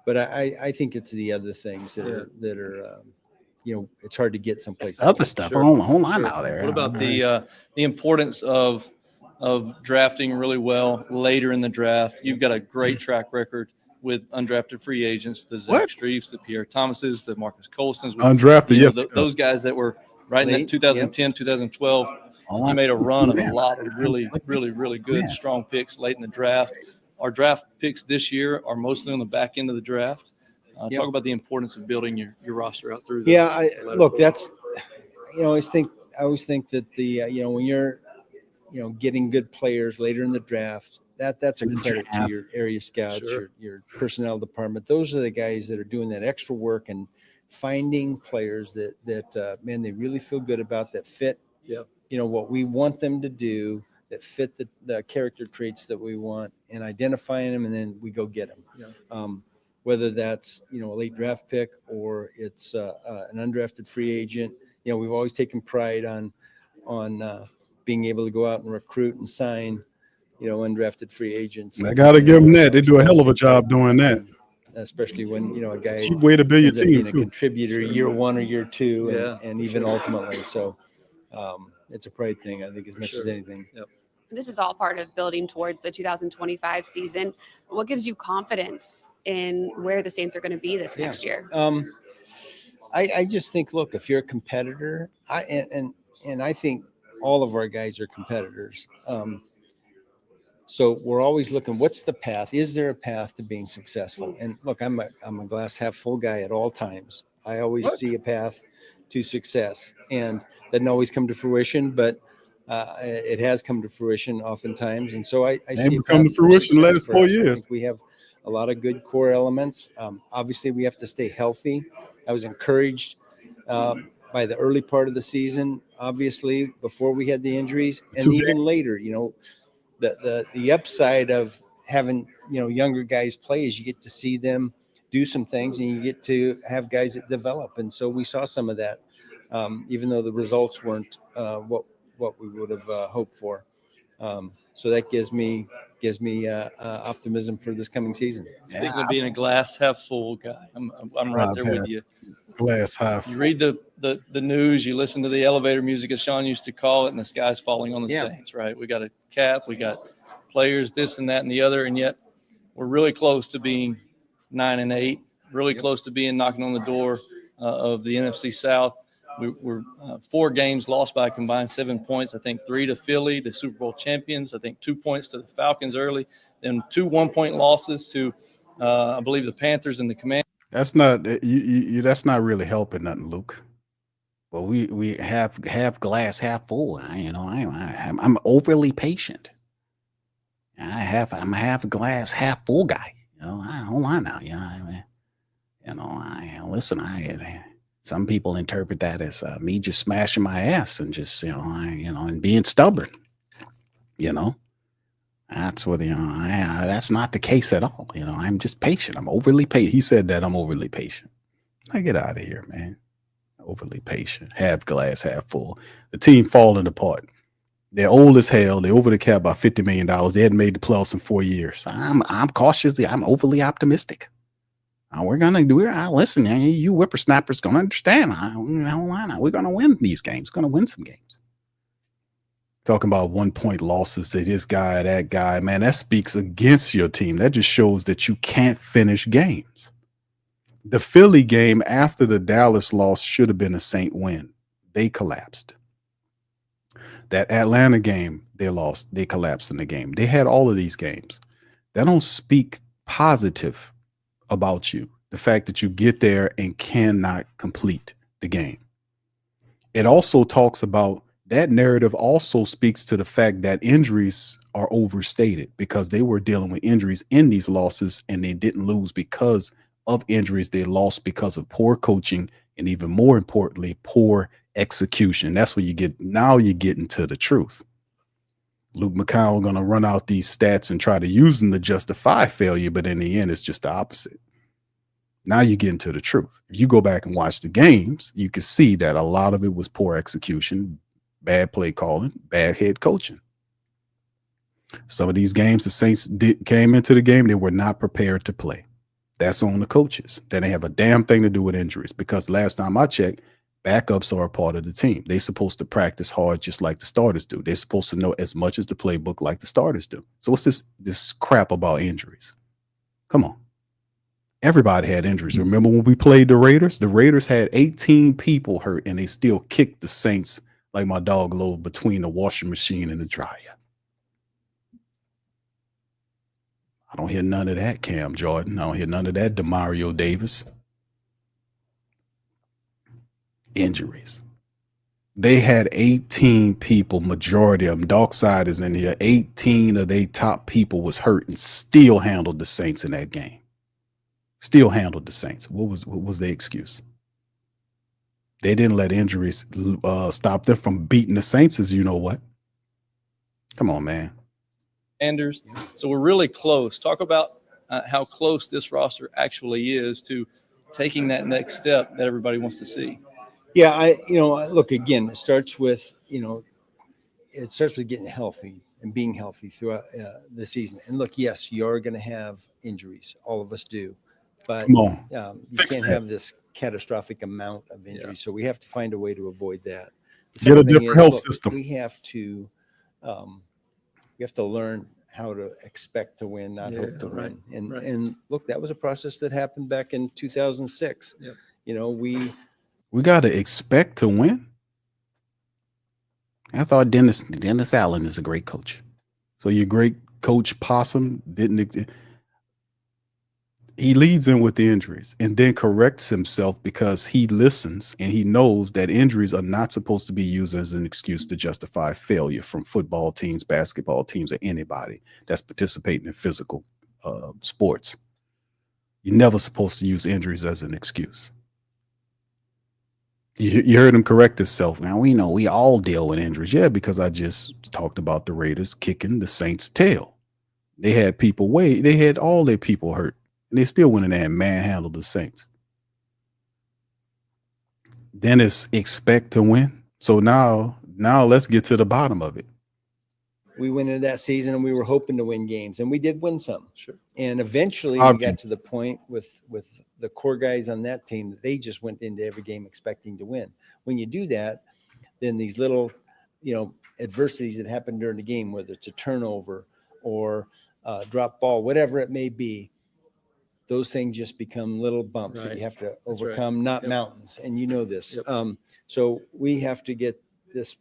But I think it's the other things that are it's hard to get someplace. Other stuff. Hold on out there. What about the importance of drafting really well later in the draft? You've got a great track record with undrafted free agents, the Zach Streifs, the Pierre Thomases, the Marcus Colstons. Undrafted, those guys that were right in that 2010, 2012. You made a run of a lot of really, really, really good, strong picks late in the draft. Our draft picks this year are mostly on the back end of the draft. Talk about the importance of building your roster out through. Look, that's I always think that when you're getting good players later in the draft, that's a credit to your area scouts, your personnel department. Those are the guys that are doing that extra work and finding players that man, they really feel good about, that fit. What we want them to do, that fit the character traits that we want, and identifying them, and then we go get them. Whether that's a late draft pick or it's an undrafted free agent, we've always taken pride on being able to go out and recruit and sign undrafted free agents. I got to give them that. They do a hell of a job doing that. Especially when a guy cheap way to build your team a contributor year one or year two, and even ultimately. So it's a pride thing, I think, as much as anything. This is all part of building towards the 2025 season. What gives you confidence in where the Saints are going to be this next year? I just think, look, if you're a competitor, and I think all of our guys are competitors. So we're always looking, what's the path? Is there a path to being successful? And look, I'm a glass half full guy at all times. I always see a path to success, and doesn't always come to fruition, but it has come to fruition oftentimes. And so I see it come to fruition the last 4 years. We have a lot of good core elements. Obviously, we have to stay healthy. I was encouraged by the early part of the season, obviously, before we had the injuries, and even later. The upside of having younger guys play is you get to see them do some things, and you get to have guys that develop. And so we saw some of that, even though the results weren't what we would have hoped for. So that gives me optimism for this coming season. Speaking of being a glass half full guy, I'm right there with you. Glass half. You read the news, you listen to the elevator music, as Sean used to call it, and the sky's falling on the Saints. Right? We got a cap, we got players, this and that and the other, and yet we're really close to being 9-8. Really close to being knocking on the door of the NFC South. We're 4 games lost by a combined 7 points. I think 3 to Philly, the Super Bowl champions. I think 2 points to the Falcons early, then 2 1-point losses to, I believe, the Panthers and the Commanders. That's not that's not really helping nothing, Luke. Well, we have glass half full. I'm overly patient. I'm a half glass half full guy. Hold on now. Listen. Some people interpret that as me just smashing my ass and just and being stubborn. That's what that's not the case at all. I'm just patient. I'm overly patient. He said that I'm overly patient. I get out of here, man. Overly patient. Half glass, half full. The team falling apart. They're old as hell. They're over the cap by $50 million. They hadn't made the playoffs in 4 years. I'm cautiously. I'm overly optimistic. We're gonna do it. Listen, you whippersnappers gonna understand. We're gonna win these games. We're gonna win some games. Talking about 1-point losses to this guy, that guy, man, that speaks against your team. That just shows that you can't finish games. The Philly game after the Dallas loss should have been a Saint win. They collapsed. That Atlanta game, they lost. They collapsed in the game. They had all of these games. That don't speak positive about you. The fact that you get there and cannot complete the game. It also talks about that narrative also speaks to the fact that injuries are overstated because they were dealing with injuries in these losses and they didn't lose because of injuries. They lost because of poor coaching and even more importantly, poor execution. That's where you get, now you're getting to the truth. Luke McCown going to run out these stats and try to use them to justify failure, but in the end, it's just the opposite. Now you get into the truth. If you go back and watch the games, you can see that a lot of it was poor execution, bad play calling, bad head coaching. Some of these games, the Saints came into the game, they were not prepared to play. That's on the coaches. They didn't have a damn thing to do with injuries because last time I checked, backups are a part of the team. They're supposed to practice hard just like the starters do. They're supposed to know as much as the playbook like the starters do. So what's this crap about injuries? Come on. Everybody had injuries. Remember when we played the Raiders? The Raiders had 18 people hurt and they still kicked the Saints like my dog Low between the washing machine and the dryer. I don't hear none of that, Cam Jordan. I don't hear none of that, Demario Davis. Injuries. They had 18 people, majority of them, Darkside is in here. 18 of their top people was hurt and still handled the Saints in that game. Still handled the Saints. What was their excuse? They didn't let injuries stop them from beating the Saints, as you know what. Come on, man. Anders. So we're really close. Talk about how close this roster actually is to taking that next step that everybody wants to see. Yeah, look, again, it starts with, getting healthy and being healthy throughout the season. And look, yes, you are going to have injuries. All of us do. But you can't have this catastrophic amount of injuries. Yeah. So we have to find a way to avoid that. Get a different health system. We have to learn how to expect to win, not hope to win. And look, that was a process that happened back in 2006. Yep. We got to expect to win. I thought Dennis Allen is a great coach. So your great coach Possum didn't. He leads in with the injuries and then corrects himself because he listens and he knows that injuries are not supposed to be used as an excuse to justify failure from football teams, basketball teams, or anybody that's participating in physical sports. You're never supposed to use injuries as an excuse. You heard him correct himself. Now we know we all deal with injuries. Yeah, because I just talked about the Raiders kicking the Saints' tail. They had people they had all their people hurt. And they still went in there and manhandled the Saints. Then it's expect to win. So now let's get to the bottom of it. We went into that season and we were hoping to win games, and we did win some. Sure. And eventually we got to the point with the core guys on that team that they just went into every game expecting to win. When you do that, then these little, adversities that happen during the game, whether it's a turnover or drop ball, whatever it may be, those things just become little bumps that you have to overcome, not mountains. And you know this. Yep. So we have to get this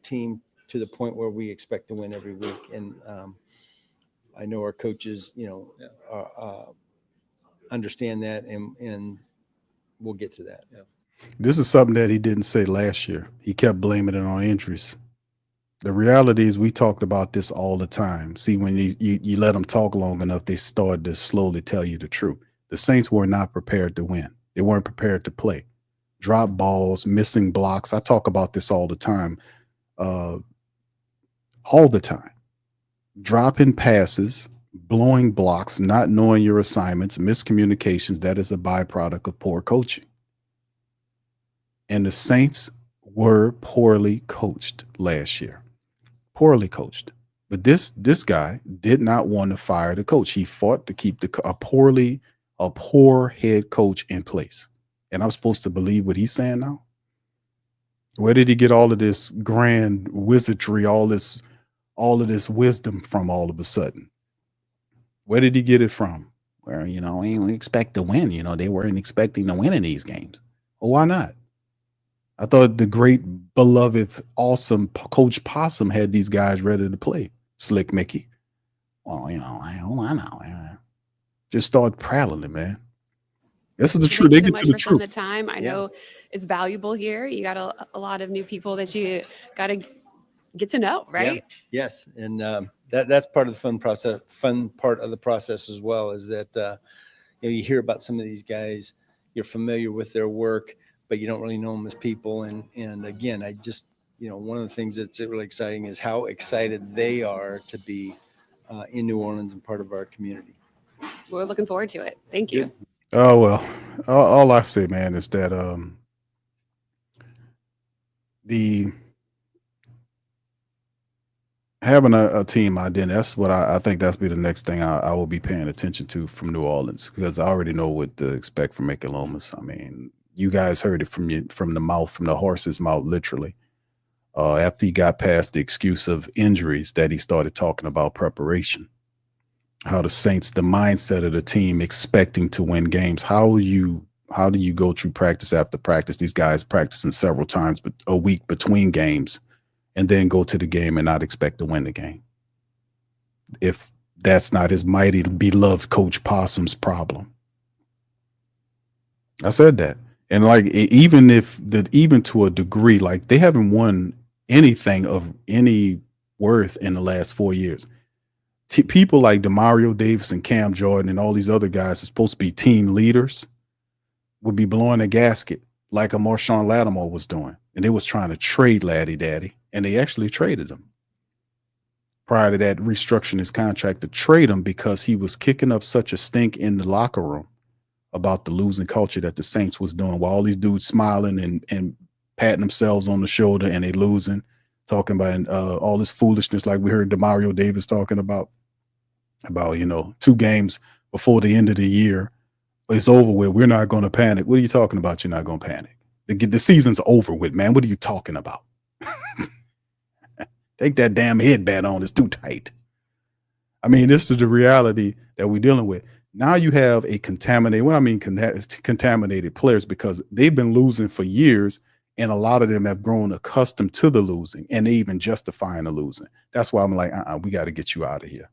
team to the point where we expect to win every week. And I know our coaches, understand that, and we'll get to that. Yeah. This is something that he didn't say last year. He kept blaming it on injuries. The reality is we talked about this all the time. See, when you let them talk long enough, they start to slowly tell you the truth. The Saints were not prepared to win. They weren't prepared to play. Drop balls, missing blocks. I talk about this all the time. All the time. Dropping passes, blowing blocks, not knowing your assignments, miscommunications. That is a byproduct of poor coaching. And the Saints were poorly coached last year. Poorly coached. But this guy did not want to fire the coach. He fought to keep a poor head coach in place. And I'm supposed to believe what he's saying now? Where did he get all of this grand wizardry, all of this wisdom from all of a sudden? Where did he get it from? Where, we expect to win. They weren't expecting to win in these games. Well, why not? I thought the great, beloved, awesome Coach Possum had these guys ready to play. Slick Mickey. Well, I know. Just start prattling, man. This is the truth. They Thank you get so to much the for spending truth. the time. I know it's valuable here. You got a lot of new people that you got to get to know, right? Yeah. Yes, and that's part of the fun process. Fun part of the process as well is that you hear about some of these guys, you're familiar with their work, but you don't really know them as people. And again, I just one of the things that's really exciting is how excited they are to be in New Orleans and part of our community. We're looking forward to it. Thank you. Oh well, all I say, man, is that the having a team identity, that's what I think that's be the next thing I will be paying attention to from New Orleans, because I already know what to expect from Mickey Loomis. I mean, you guys heard it from the horse's mouth, literally. After he got past the excuse of injuries, that he started talking about preparation. How the Saints, the mindset of the team expecting to win games. How do you go through practice after practice? These guys practicing several times a week between games, and then go to the game and not expect to win the game. If that's not his mighty beloved Coach Possum's problem. I said that. And like, even to a degree, like they haven't won anything of any worth in the last 4 years. People like DeMario Davis and Cam Jordan and all these other guys are supposed to be team leaders, would be blowing a gasket like a Marshawn Lattimore was doing. And they was trying to trade Laddie Daddy, and they actually traded him. Prior to that, restructuring his contract to trade him because he was kicking up such a stink in the locker room about the losing culture that the Saints was doing, while all these dudes smiling and patting themselves on the shoulder and they losing, talking about all this foolishness like we heard DeMario Davis talking about 2 games before the end of the year. It's over with. We're not going to panic. What are you talking about? You're not going to panic. The season's over with, man. What are you talking about? Take that damn headband on. It's too tight. I mean, this is the reality that we're dealing with. Now you have a contaminated, what I mean contaminated players, because they've been losing for years, and a lot of them have grown accustomed to the losing, and they even justifying the losing. That's why I'm like, we got to get you out of here.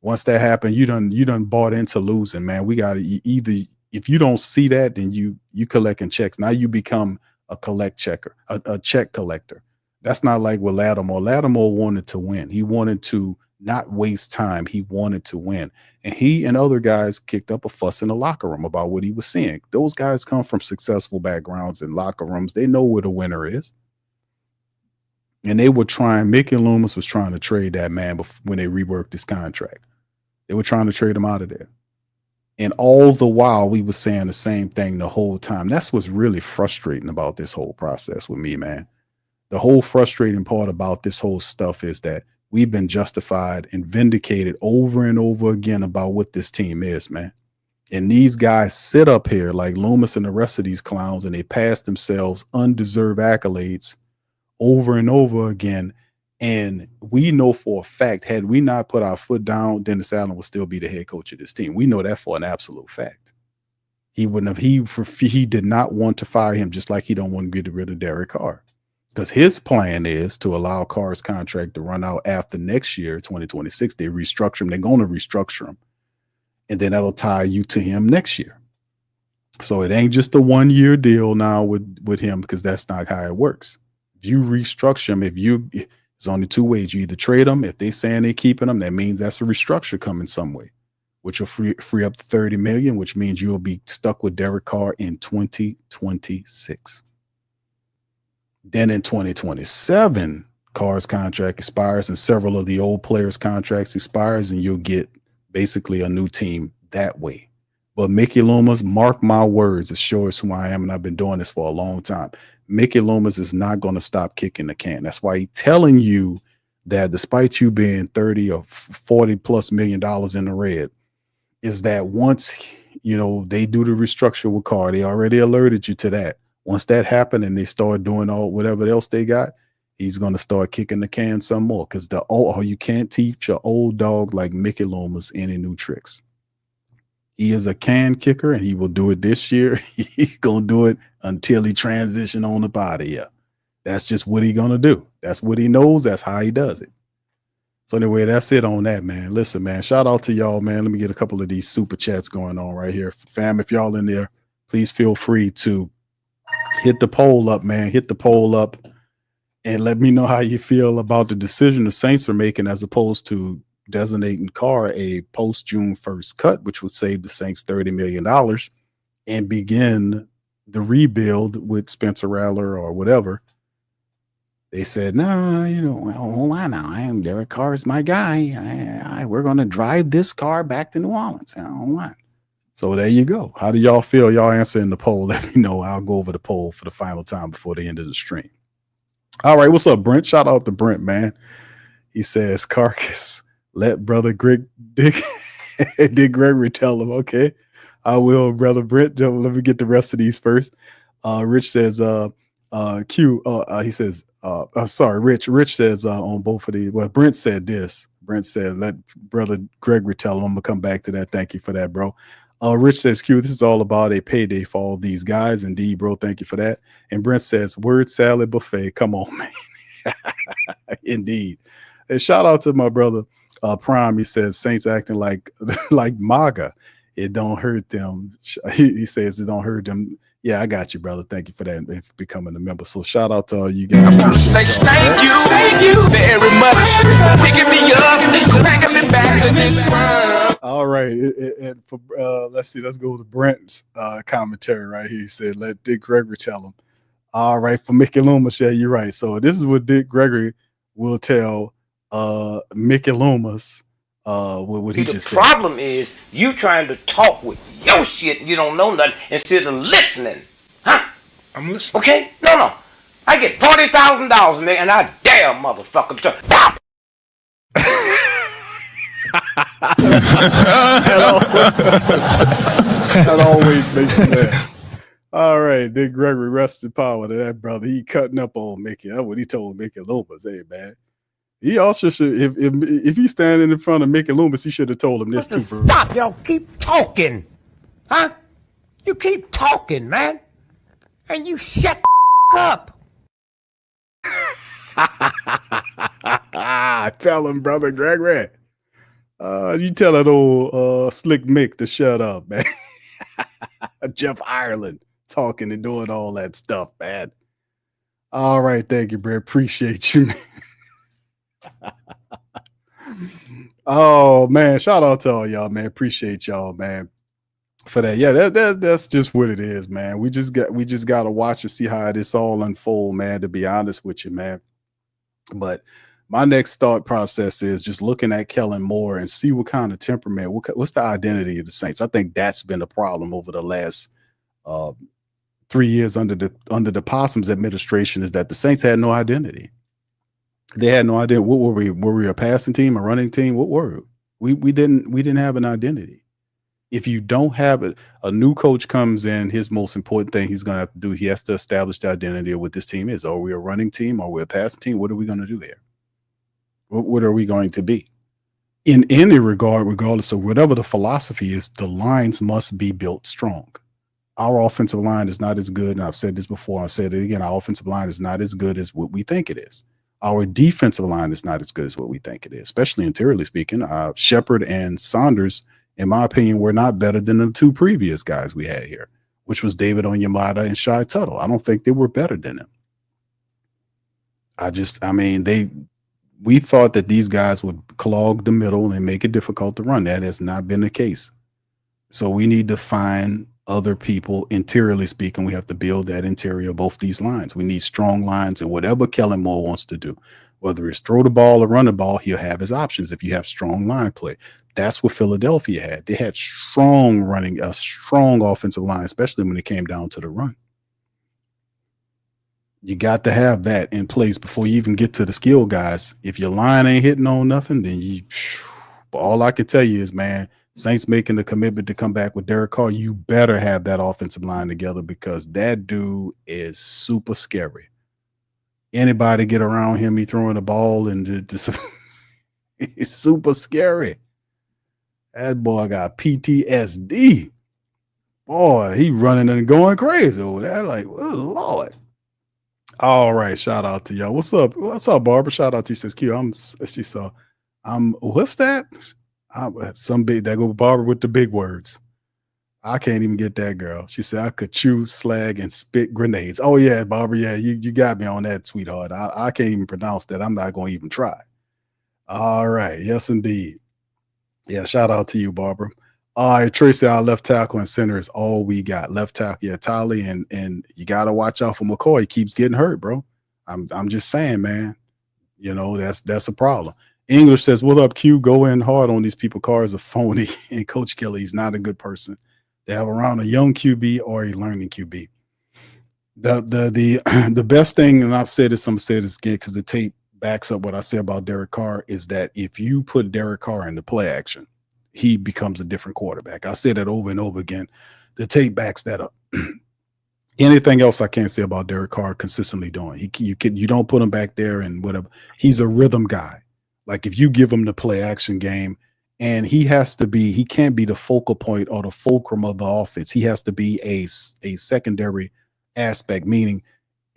Once that happened, you done bought into losing, man. We got to either, if you don't see that, then you collecting checks. Now you become a check collector. That's not like with Lattimore. Lattimore wanted to win. He wanted to not waste time. He wanted to win. And he and other guys kicked up a fuss in the locker room about what he was seeing. Those guys come from successful backgrounds in locker rooms. They know where the winner is. And they were trying, Mickey Loomis was trying to trade that man when they reworked his contract. They were trying to trade him out of there. And all the while, we were saying the same thing the whole time. That's what's really frustrating about this whole process with me, man. The whole frustrating part about this whole stuff is that we've been justified and vindicated over and over again about what this team is, man. And these guys sit up here like Loomis and the rest of these clowns, and they pass themselves undeserved accolades over and over again. And we know for a fact, had we not put our foot down, Dennis Allen would still be the head coach of this team. We know that for an absolute fact. He wouldn't have, he did not want to fire him, just like he don't want to get rid of Derek Carr. Because his plan is to allow Carr's contract to run out after next year, 2026. They restructure him. They're going to restructure him. And then that'll tie you to him next year. So it ain't just a 1-year deal now with him, because that's not how it works. If you restructure him, it's only 2 ways. You either trade him. If they saying they keeping him, that means that's a restructure coming some way, which will free up $30 million, which means you'll be stuck with Derek Carr in 2026. Then in 2027, Carr's contract expires and several of the old players' contracts expires, and you'll get basically a new team that way. But Mickey Loomis, mark my words, as sure as who I am, and I've been doing this for a long time, Mickey Loomis is not going to stop kicking the can. That's why he's telling you that despite you being 30 or 40 plus $1 million in the red, is that once, they do the restructure with Carr, they already alerted you to that. Once that happened and they start doing whatever else they got, he's going to start kicking the can some more, because you can't teach an old dog like Mickey Loomis any new tricks. He is a can kicker, and he will do it this year. He's gonna do it until he transition on the body. Yeah, that's just what he gonna do. That's what he knows. That's how he does it. So anyway, that's it on that, man. Listen, man, shout out to y'all, man. Let me get a couple of these super chats going on right here. Fam, if y'all in there, please feel free to hit the poll up, man. Hit the poll up and let me know how you feel about the decision the Saints are making as opposed to designating Carr a post-June 1st cut, which would save the Saints $30 million and begin the rebuild with Spencer Rattler or whatever. They said, no, well, hold on now. Derek Carr is my guy. We're going to drive this car back to New Orleans. Hold on. So there you go. How do y'all feel? Y'all answer in the poll. Let me know. I'll go over the poll for the final time before the end of the stream. All right. What's up, Brent? Shout out to Brent, man. He says, Carcass, let brother Dick Gregory tell him. Okay. I will, brother Brent. Let me get the rest of these first. Rich says, he says, sorry, Rich says on both of these. Well, Brent said this. Brent said, let brother Gregory tell him. I'm gonna come back to that. Thank you for that, bro. Rich says, Q, this is all about a payday for all these guys. Indeed, bro. Thank you for that. And Brent says, word salad buffet. Come on, man. Indeed. And shout out to my brother Prime. He says, Saints acting like MAGA. It don't hurt them. He says it don't hurt them. Yeah, I got you, brother. Thank you for that and for becoming a member. So shout out to all you guys. I want to say thank you very much. Picking me up, bringing me back to this world. All right. And for let's see, let's go to Brent's commentary right here. He said, let Dick Gregory tell him. All right, for Mickey Loomis, yeah, you're right. So this is what Dick Gregory will tell Mickey Loomis. What he just said. The problem is you trying to talk with your shit and you don't know nothing instead of listening. Huh? I'm listening. Okay? No. I get $40,000, man, and I dare motherfucker to That always makes me laugh. All right, Dick Gregory, rest in power to that brother. He cutting up on Mickey. That's what he told Mickey Loomis. Hey, man. He also should, if he's standing in front of Mickey Loomis, he should have told him this too, bro. Stop, y'all keep talking. Huh? You keep talking, man. And you shut the up. Tell him, brother Gregory. You tell that old Slick Mick to shut up, man. Jeff Ireland talking and doing all that stuff, man. All right, thank you, bro. Appreciate you, man. Oh man, shout out to all y'all, man. Appreciate y'all, man, for that. Yeah, that's just what it is, man. We just got to watch and see how this all unfold, man. To be honest with you, man. But my next thought process is just looking at Kellen Moore and see what kind of temperament, what's the identity of the Saints. I think that's been the problem over the last 3 years under the Possum's administration, is that the Saints had no identity. They had no idea. What were we? Were we a passing team, a running team? What were we? We didn't have an identity. If you don't have it, a new coach comes in, his most important thing he's going to have to do, he has to establish the identity of what this team is. Are we a running team? Are we a passing team? What are we going to do there? What are we going to be? In any regard, regardless of whatever the philosophy is, the lines must be built strong. Our offensive line is not as good, and I've said this before, I'll say it again, our offensive line is not as good as what we think it is. Our defensive line is not as good as what we think it is, especially interiorly speaking. Shepard and Saunders, in my opinion, were not better than the two previous guys we had here, which was David Onyemata and Shai Tuttle. I don't think they were better than them. We thought that these guys would clog the middle and make it difficult to run. That has not been the case. So we need to find other people, interiorly speaking. We have to build that interior of both these lines. We need strong lines, and whatever Kellen Moore wants to do, whether it's throw the ball or run the ball, he'll have his options if you have strong line play. That's what Philadelphia had. They had strong running, a strong offensive line, especially when it came down to the run. You got to have that in place before you even get to the skill guys. If your line ain't hitting on nothing, then but all I can tell you is, man, Saints making the commitment to come back with Derek Carr, you better have that offensive line together, because that dude is super scary. Anybody get around him, he throwing the ball and just it's super scary. That boy got PTSD. Boy, he running and going crazy over there. Like, oh Lord. All right, shout out to y'all. What's up? What's up, Barbara? Shout out to you. Says Q. She saw. What's that? Some big that go Barbara with the big words. I can't even get that girl. She said I could chew, slag, and spit grenades. Oh yeah, Barbara. Yeah, you got me on that, sweetheart. I can't even pronounce that. I'm not going to even try. All right. Yes, indeed. Yeah, shout out to you, Barbara. All right, Tracy, our left tackle and center is all we got. Left tackle, yeah, Tolly, and you got to watch out for McCoy. He keeps getting hurt, bro. I'm just saying, man. You know, that's a problem. English says, "What up, Q? Go in hard on these people. Carr is a phony, and Coach Kelly, he's not a good person. They have around a young QB or a learning QB." The best thing, and I've said this, I'm saying this again because the tape backs up what I say about Derek Carr, is that if you put Derek Carr into play action, he becomes a different quarterback. I say that over and over again. The tape backs that up. Anything else I can't say about Derek Carr consistently doing. You don't put him back there and whatever. He's a rhythm guy. Like if you give him the play action game, and he can't be the focal point or the fulcrum of the offense. He has to be a secondary aspect, meaning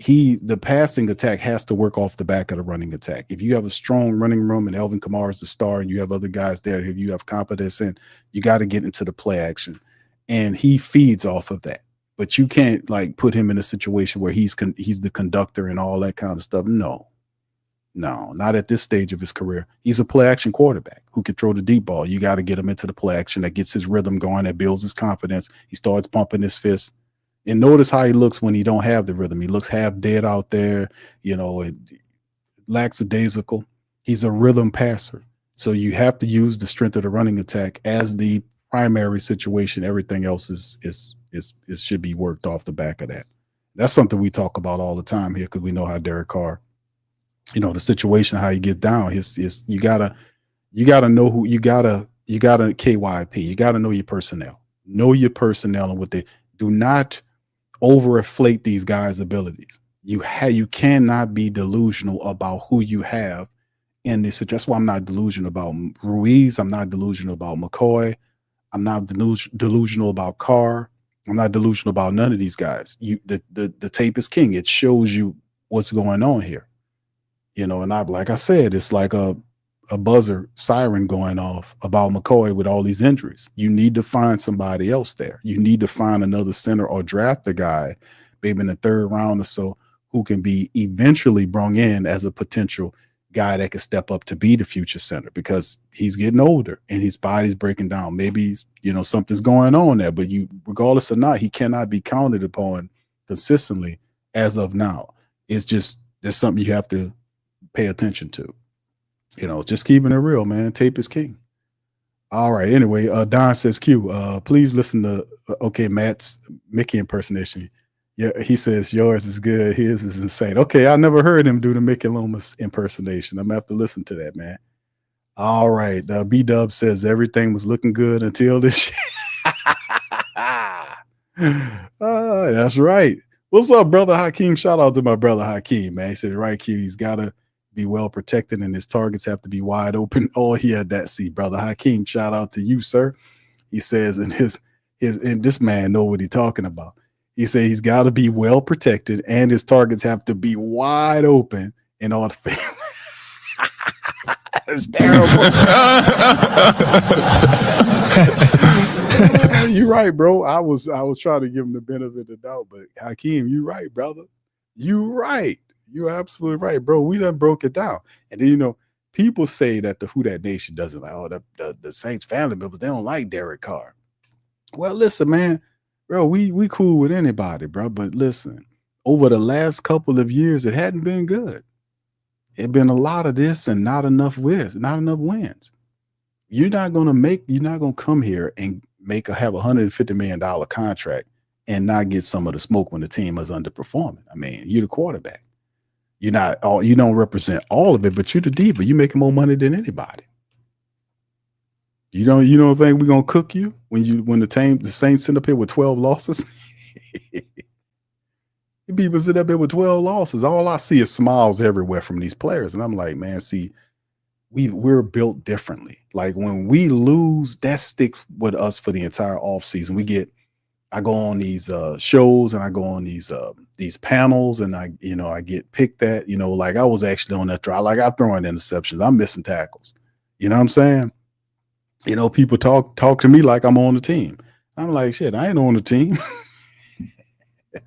the passing attack has to work off the back of the running attack. If you have a strong running room and Alvin Kamara is the star and you have other guys there who you have confidence in, you got to get into the play action. And he feeds off of that. But you can't like put him in a situation where he's the conductor and all that kind of stuff. No, not at this stage of his career. He's a play action quarterback who can throw the deep ball. You got to get him into the play action that gets his rhythm going, that builds his confidence. He starts pumping his fist. And notice how he looks when he don't have the rhythm. He looks half dead out there, lackadaisical. He's a rhythm passer. So you have to use the strength of the running attack as the primary situation. Everything else is should be worked off the back of that. That's something we talk about all the time here because we know how Derek Carr, the situation, how he gets down. You gotta know who you gotta KYP. You gotta know your personnel. Know your personnel and what they do. Not overinflate these guys' abilities. You cannot be delusional about who you have in this. That's why I'm not delusional about Ruiz. I'm not delusional about McCoy. I'm not delusional about Carr. I'm not delusional about none of these guys. The tape is king. It shows you what's going on here. And like I said, it's like a buzzer siren going off about McCoy with all these injuries. You need to find somebody else there. You need to find another center or draft a guy, maybe in the third round or so, who can be eventually brought in as a potential guy that can step up to be the future center because he's getting older and his body's breaking down. Maybe something's going on there, but regardless or not, he cannot be counted upon consistently as of now. It's just, there's something you have to pay attention to. Just keeping it real, man. Tape is king. All right. Anyway, Don says, Q, please listen to, Matt's Mickey impersonation. Yeah, he says yours is good. His is insane. Okay, I never heard him do the Mickey Loomis impersonation. I'm going to have to listen to that, man. All right. B-Dub says everything was looking good until this. That's right. What's up, brother Hakeem? Shout out to my brother Hakeem, man. He said, right, Q, he's got to be well protected and his targets have to be wide open. Oh, he had that. See, brother Hakeem, shout out to you, sir. He says, and this man know what he's talking about. He said he's got to be well protected and his targets have to be wide open in order to fail. That's terrible. You're right, bro. I was trying to give him the benefit of the doubt, but Hakeem, you're right, brother. You're right. You're absolutely right, bro. We done broke it down. And then, people say that the Who Dat Nation doesn't like, the Saints family members, they don't like Derek Carr. Well, listen, man, bro, we cool with anybody, bro. But listen, over the last couple of years, it hadn't been good. It been a lot of this and not enough wins. You're not gonna come here and have $150 million contract and not get some of the smoke when the team is underperforming. I mean, you're the quarterback. You don't represent all of it, but you're the diva. You're making more money than anybody. You don't think we're gonna cook you when the Saints sit up here with 12 losses? People sit up here with 12 losses. All I see is smiles everywhere from these players. And I'm like, man, see, we're built differently. Like when we lose, that sticks with us for the entire off season. I go on these shows and I go on these panels and I get picked at, like I was actually on that drive. Like I'm throwing interceptions. I'm missing tackles. You know what I'm saying? People talk to me like I'm on the team. I'm like, shit, I ain't on the team.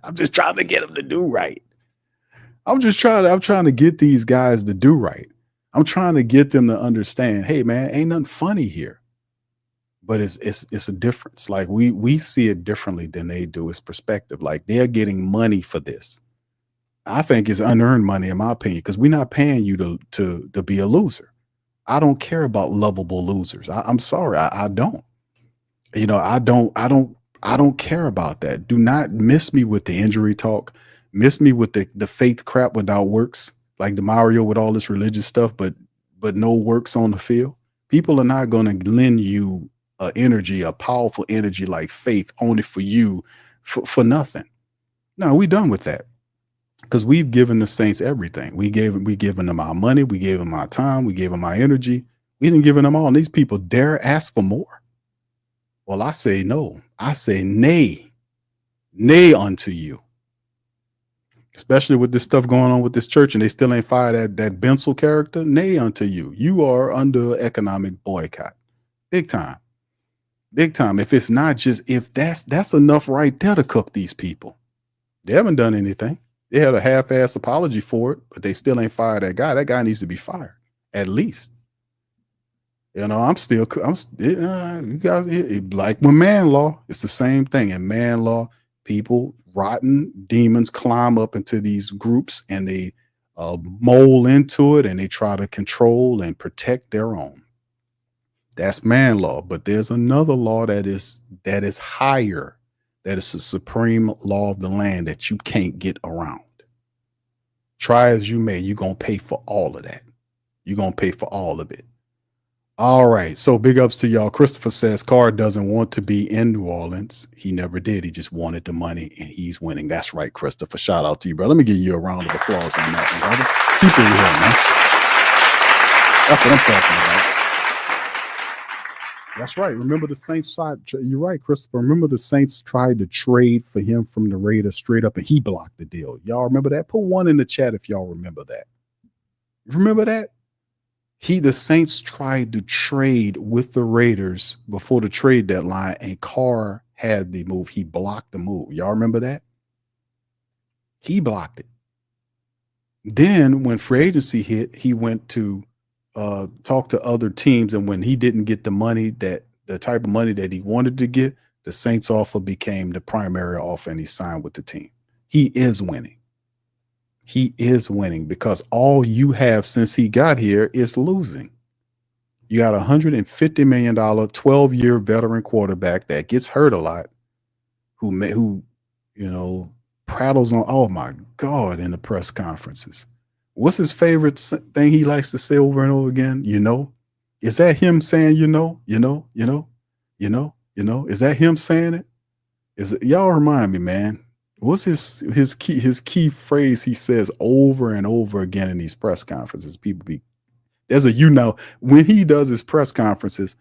I'm just trying to get them to do right. I'm trying to get these guys to do right. I'm trying to get them to understand, hey man, ain't nothing funny here. But it's a difference. Like we see it differently than they do. It's perspective. Like they're getting money for this. I think it's unearned money, in my opinion, because we're not paying you to be a loser. I don't care about lovable losers. I'm sorry, I don't. I don't care about that. Do not miss me with the injury talk. Miss me with the faith crap without works, like the Mario with all this religious stuff, but no works on the field. People are not going to lend you a powerful energy like faith only for you for nothing. No, we done with that. Because we've given the Saints everything. We given them our money, we gave them our time, we gave them our energy. We didn't give them all. And these people dare ask for more. Well, I say no. I say nay unto you. Especially with this stuff going on with this church, and they still ain't fired that Bensel character. Nay unto you. You are under economic boycott. Big time. Big time. If it's not just, if that's enough right there to cook these people. They haven't done anything. They had a half-ass apology for it, but they still ain't fired that guy. That guy needs to be fired, at least. You guys, like with man law, it's the same thing. In man law, people, rotten demons climb up into these groups and they mole into it and they try to control and protect their own. That's man law. But there's another law that is higher. That is the supreme law of the land that you can't get around. Try as you may, you're going to pay for all of that. You're going to pay for all of it. All right. So big ups to y'all. Christopher says Carr doesn't want to be in New Orleans. He never did. He just wanted the money and he's winning. That's right, Christopher. Shout out to you, bro. Let me give you a round of applause on that one, brother. Keep it real, man. That's what I'm talking about. That's right. Remember the Saints tried. You're right, Christopher. Remember the Saints tried to trade for him from the Raiders straight up, and he blocked the deal. Y'all remember that? Put one in the chat if y'all remember that. Remember that? The Saints tried to trade with the Raiders before the trade deadline, and Carr had the move. He blocked the move. Y'all remember that? He blocked it. Then when free agency hit, he went to talk to other teams, and when he didn't get the type of money that he wanted to get, the Saints offer became the primary offer, and he signed with the team. He is winning. He is winning because all you have since he got here is losing. You got $150 million, 12-year veteran quarterback that gets hurt a lot, who prattles on, oh my God, in the press conferences. What's his favorite thing he likes to say over and over again? Is that him saying, is that him saying it? Y'all remind me, man. What's his key phrase he says over and over again in these press conferences? When he does his press conferences,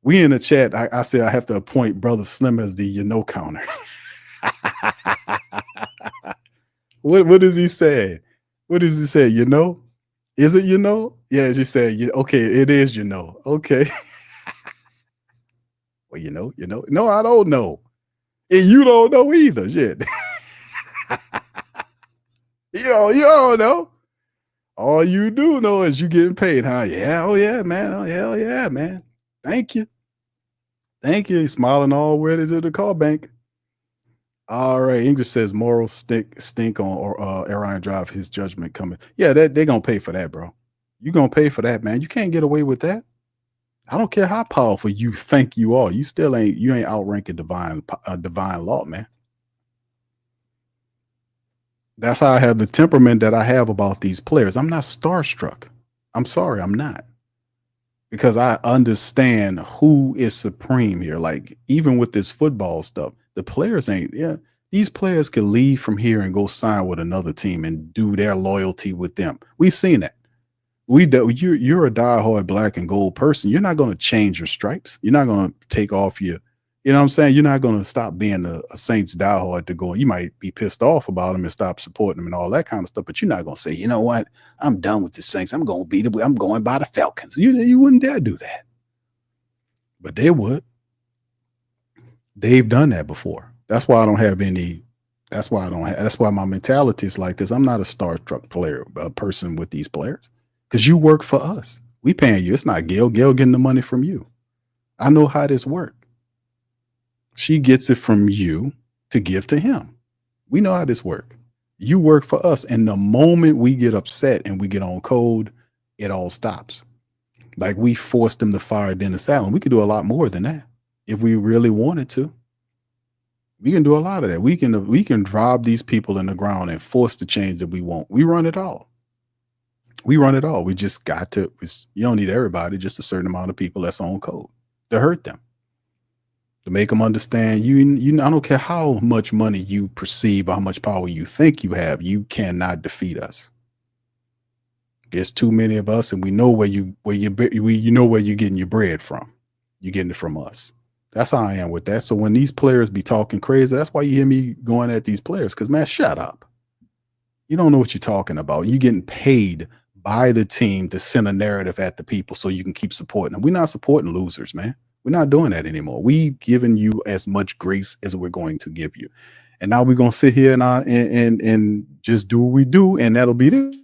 we in the chat, I say I have to appoint Brother Slim as the counter. What does he say? What does he say? Is it Yeah, as you said, okay, it is Okay. Well, No, I don't know. And you don't know either. Shit. You don't know. All you do know is you getting paid, huh? Yeah, oh yeah, man. Oh hell yeah, man. Thank you. He's smiling all where is it the call bank. All right. English says moral stink on Arian Drive, his judgment coming. Yeah, they're gonna pay for that, bro. You're gonna pay for that, man. You can't get away with that. I don't care how powerful you think you are. You ain't outranking divine law, man. That's how I have the temperament that I have about these players. I'm not starstruck. I'm sorry, I'm not. Because I understand who is supreme here. Like, even with this football stuff, the players these players can leave from here and go sign with another team and do their loyalty with them. We've seen that. You're a diehard black and gold person. You're not going to change your stripes. You're not going to take off your, you know what I'm saying? You're not going to stop being a Saints diehard to go. You might be pissed off about them and stop supporting them and all that kind of stuff, but you're not going to say, you know what? I'm done with the Saints. I'm going by the Falcons. You wouldn't dare do that. But they would. They've done that before. That's why I don't have any. That's why my mentality is like this. I'm not a starstruck person with these players. Because you work for us. We paying you. It's not Gail. Gail getting the money from you. I know how this works. She gets it from you to give to him. We know how this works. You work for us. And the moment we get upset and we get on code, it all stops. Like we forced them to fire Dennis Allen. We could do a lot more than that if we really wanted to. We can do a lot of that. We can drive these people in the ground and force the change that we want. We run it all. We run it all. We just got to, you don't need everybody, just a certain amount of people that's on code to hurt them, to make them understand I don't care how much money you perceive or how much power you think you have, you cannot defeat us. There's too many of us, and we know where you're getting your bread from. You're getting it from us. That's how I am with that. So when these players be talking crazy, that's why you hear me going at these players. Because man, shut up. You don't know what you're talking about. You're getting paid by the team to send a narrative at the people so you can keep supporting them. We're not supporting losers, man. We're not doing that anymore. We've given you as much grace as we're going to give you. And now we're going to sit here and just do what we do, and that'll be it.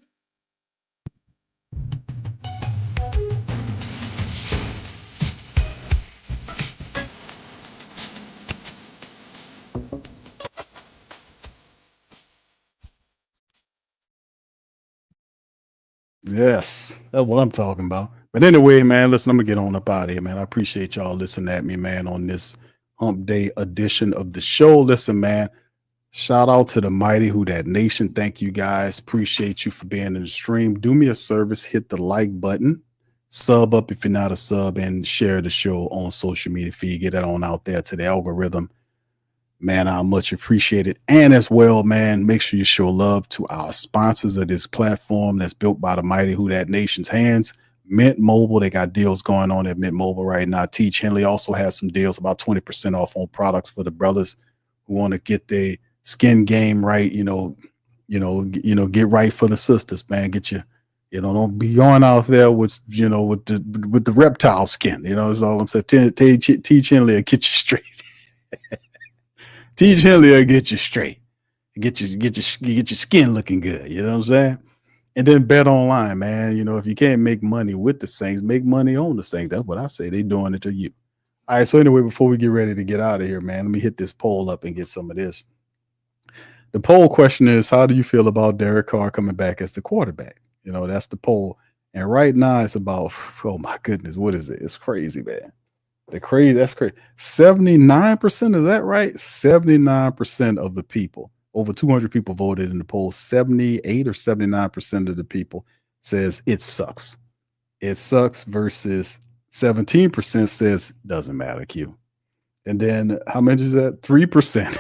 Yes, that's what I'm talking about. But anyway, man, listen, I'm gonna get on up out of here, man. I appreciate y'all listening at me, man, on this hump day edition of the show. Listen, man, shout out to the mighty Who Dat Nation. Thank you guys. Appreciate you for being in the stream. Do me a service, hit the like button, sub up if you're not a sub, and share the show on social media feed. Get it on out there to the algorithm. Man, I much appreciate it. And as well, man, make sure you show love to our sponsors of this platform that's built by the mighty Who Dat Nation's hands. Mint Mobile, they got deals going on at Mint Mobile right now. Teach Henley also has some deals, about 20% off on products for the brothers who want to get their skin game right. Get right for the sisters, man. Get your, don't be going out there with the reptile skin. That's all I'm saying. Teach Henley will get you straight. Teach Henley will get you straight. Get your skin looking good. You know what I'm saying? And then bet online, man. If you can't make money with the Saints, make money on the Saints. That's what I say. They doing it to you. All right. So anyway, before we get ready to get out of here, man, let me hit this poll up and get some of this. The poll question is, how do you feel about Derek Carr coming back as the quarterback? That's the poll. And right now it's about, oh my goodness, what is it? It's crazy, man. That's crazy. 79%, is that right? 79% of the people, over 200 people voted in the poll. 78 or 79% of the people says it sucks. It sucks versus 17% says doesn't matter, Q. And then how much is that? 3%.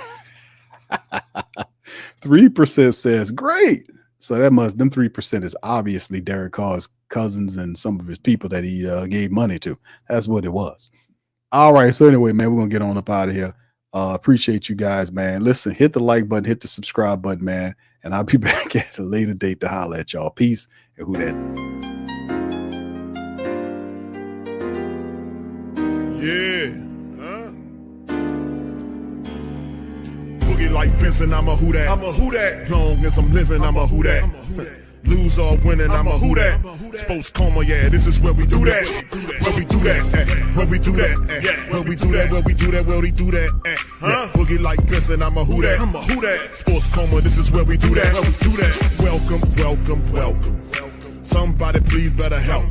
3% says great. So them 3% is obviously Derek Carr's cousins and some of his people that he gave money to. That's what it was. All right. So anyway, man, we're going to get on up out of here. Appreciate you guys, man. Listen, hit the like button, hit the subscribe button, man. And I'll be back at a later date to holler at y'all. Peace. And Who Dat? Yeah. Boogie like Vincent, I'm a Who Dat. I'm a Who Dat. Long as I'm living, I'm a Who Dat. Lose or winning, I'm a Who Dat. Sports Coma, yeah, this is where we do that. Where we do that, where we do that, where we do that, where we do that, where we do that. Boogie like Vincent, I'm a Who Dat. I'm a Who Dat. Sports Coma, this is where we do that. Where we do that. Welcome, welcome, welcome. Somebody please better help.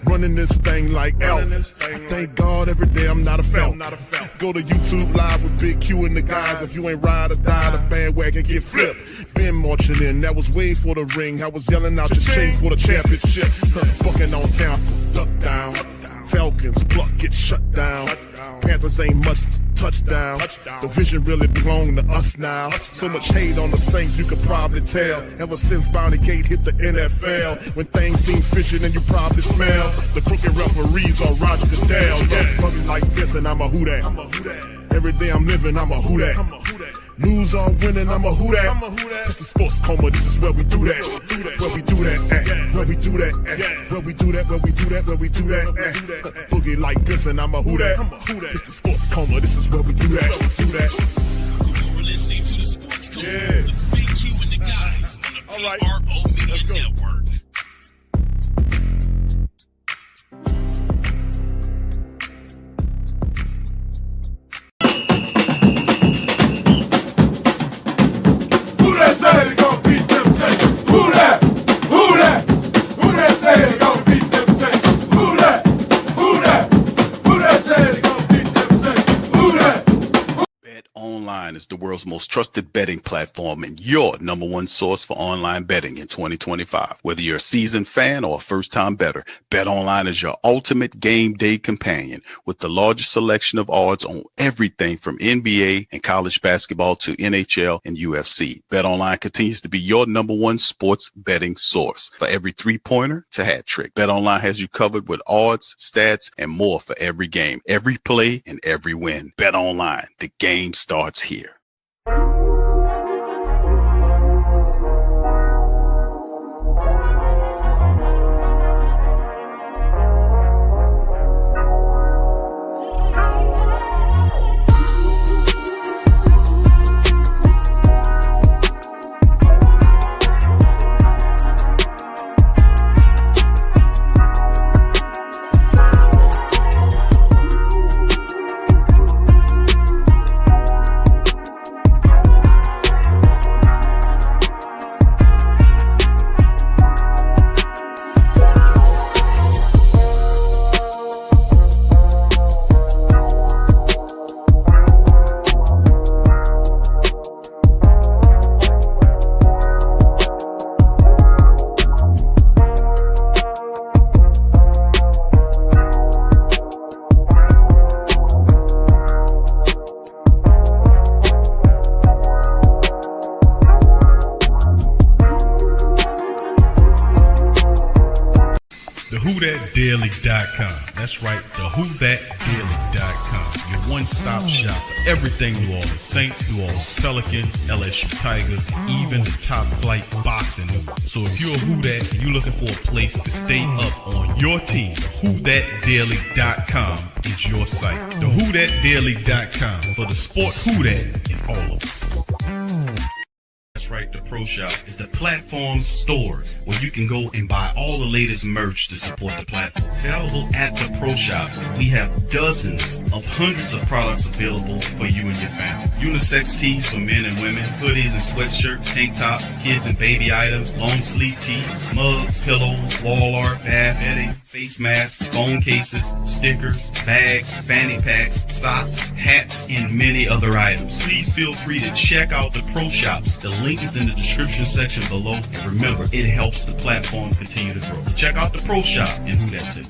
Running this thing like Elf. I thank God every day I'm not a felt. Go to YouTube Live with Big Q and the guys. If you ain't ride or die, the bandwagon get flipped. Been marching in, that was way for the ring. I was yelling out your shame for the championship. Bucking on town, duck down. Falcons, pluck, get shut down. Panthers ain't much to touchdown. The vision really belong to us now. So much hate on the Saints, you could probably tell. Ever since Bounty Gate hit the NFL, when things seem fishy and you probably smell the crooked referees on Roger Goodell. Yeah, probably like this and I'm a who that. Every day I'm living, I'm a who that. Lose or winning, I'm a who that. It's the Sports Coma, this is where we do that. Where we do that at. Where we do that at. Where we do that, where we do that, where we do that at. Boogie like this and I'm a who that. It's the Sports Coma, this is where we do that. You're listening to the Sports Coma with Big Q and the guys on the PRO Media Network. Is the world's most trusted betting platform and your number one source for online betting in 2025. Whether you're a seasoned fan or a first-time bettor, BetOnline is your ultimate game day companion with the largest selection of odds on everything from NBA and college basketball to NHL and UFC. BetOnline continues to be your number one sports betting source for every three-pointer to hat trick. BetOnline has you covered with odds, stats, and more for every game, every play, and every win. BetOnline, the game starts here. WhoThatDaily.com. That's right, the WhoThatDaily.com. Your one-stop shop for everything New Orleans Saints, New Orleans Pelicans, LSU Tigers, even the top flight boxing news. So if you're a Who That and you're looking for a place to stay up on your team, WhoThatDaily.com is your site. The WhoThatDaily.com for the sport Who That in all of us. That's right, the Pro Shop is the platform store where you can go and buy all the latest merch to support the platform. Available at the Pro Shops, we have dozens of hundreds of products available for you and your family. Unisex tees for men and women, hoodies and sweatshirts, tank tops, kids and baby items, long sleeve tees, mugs, pillows, wall art, bath bedding, face masks, phone cases, stickers, bags, fanny packs, socks, hats, and many other items. Please feel free to check out the Pro Shops. The link is in the description section below. And remember, it helps the platform continue to grow. So check out the Pro Shop and Who That too.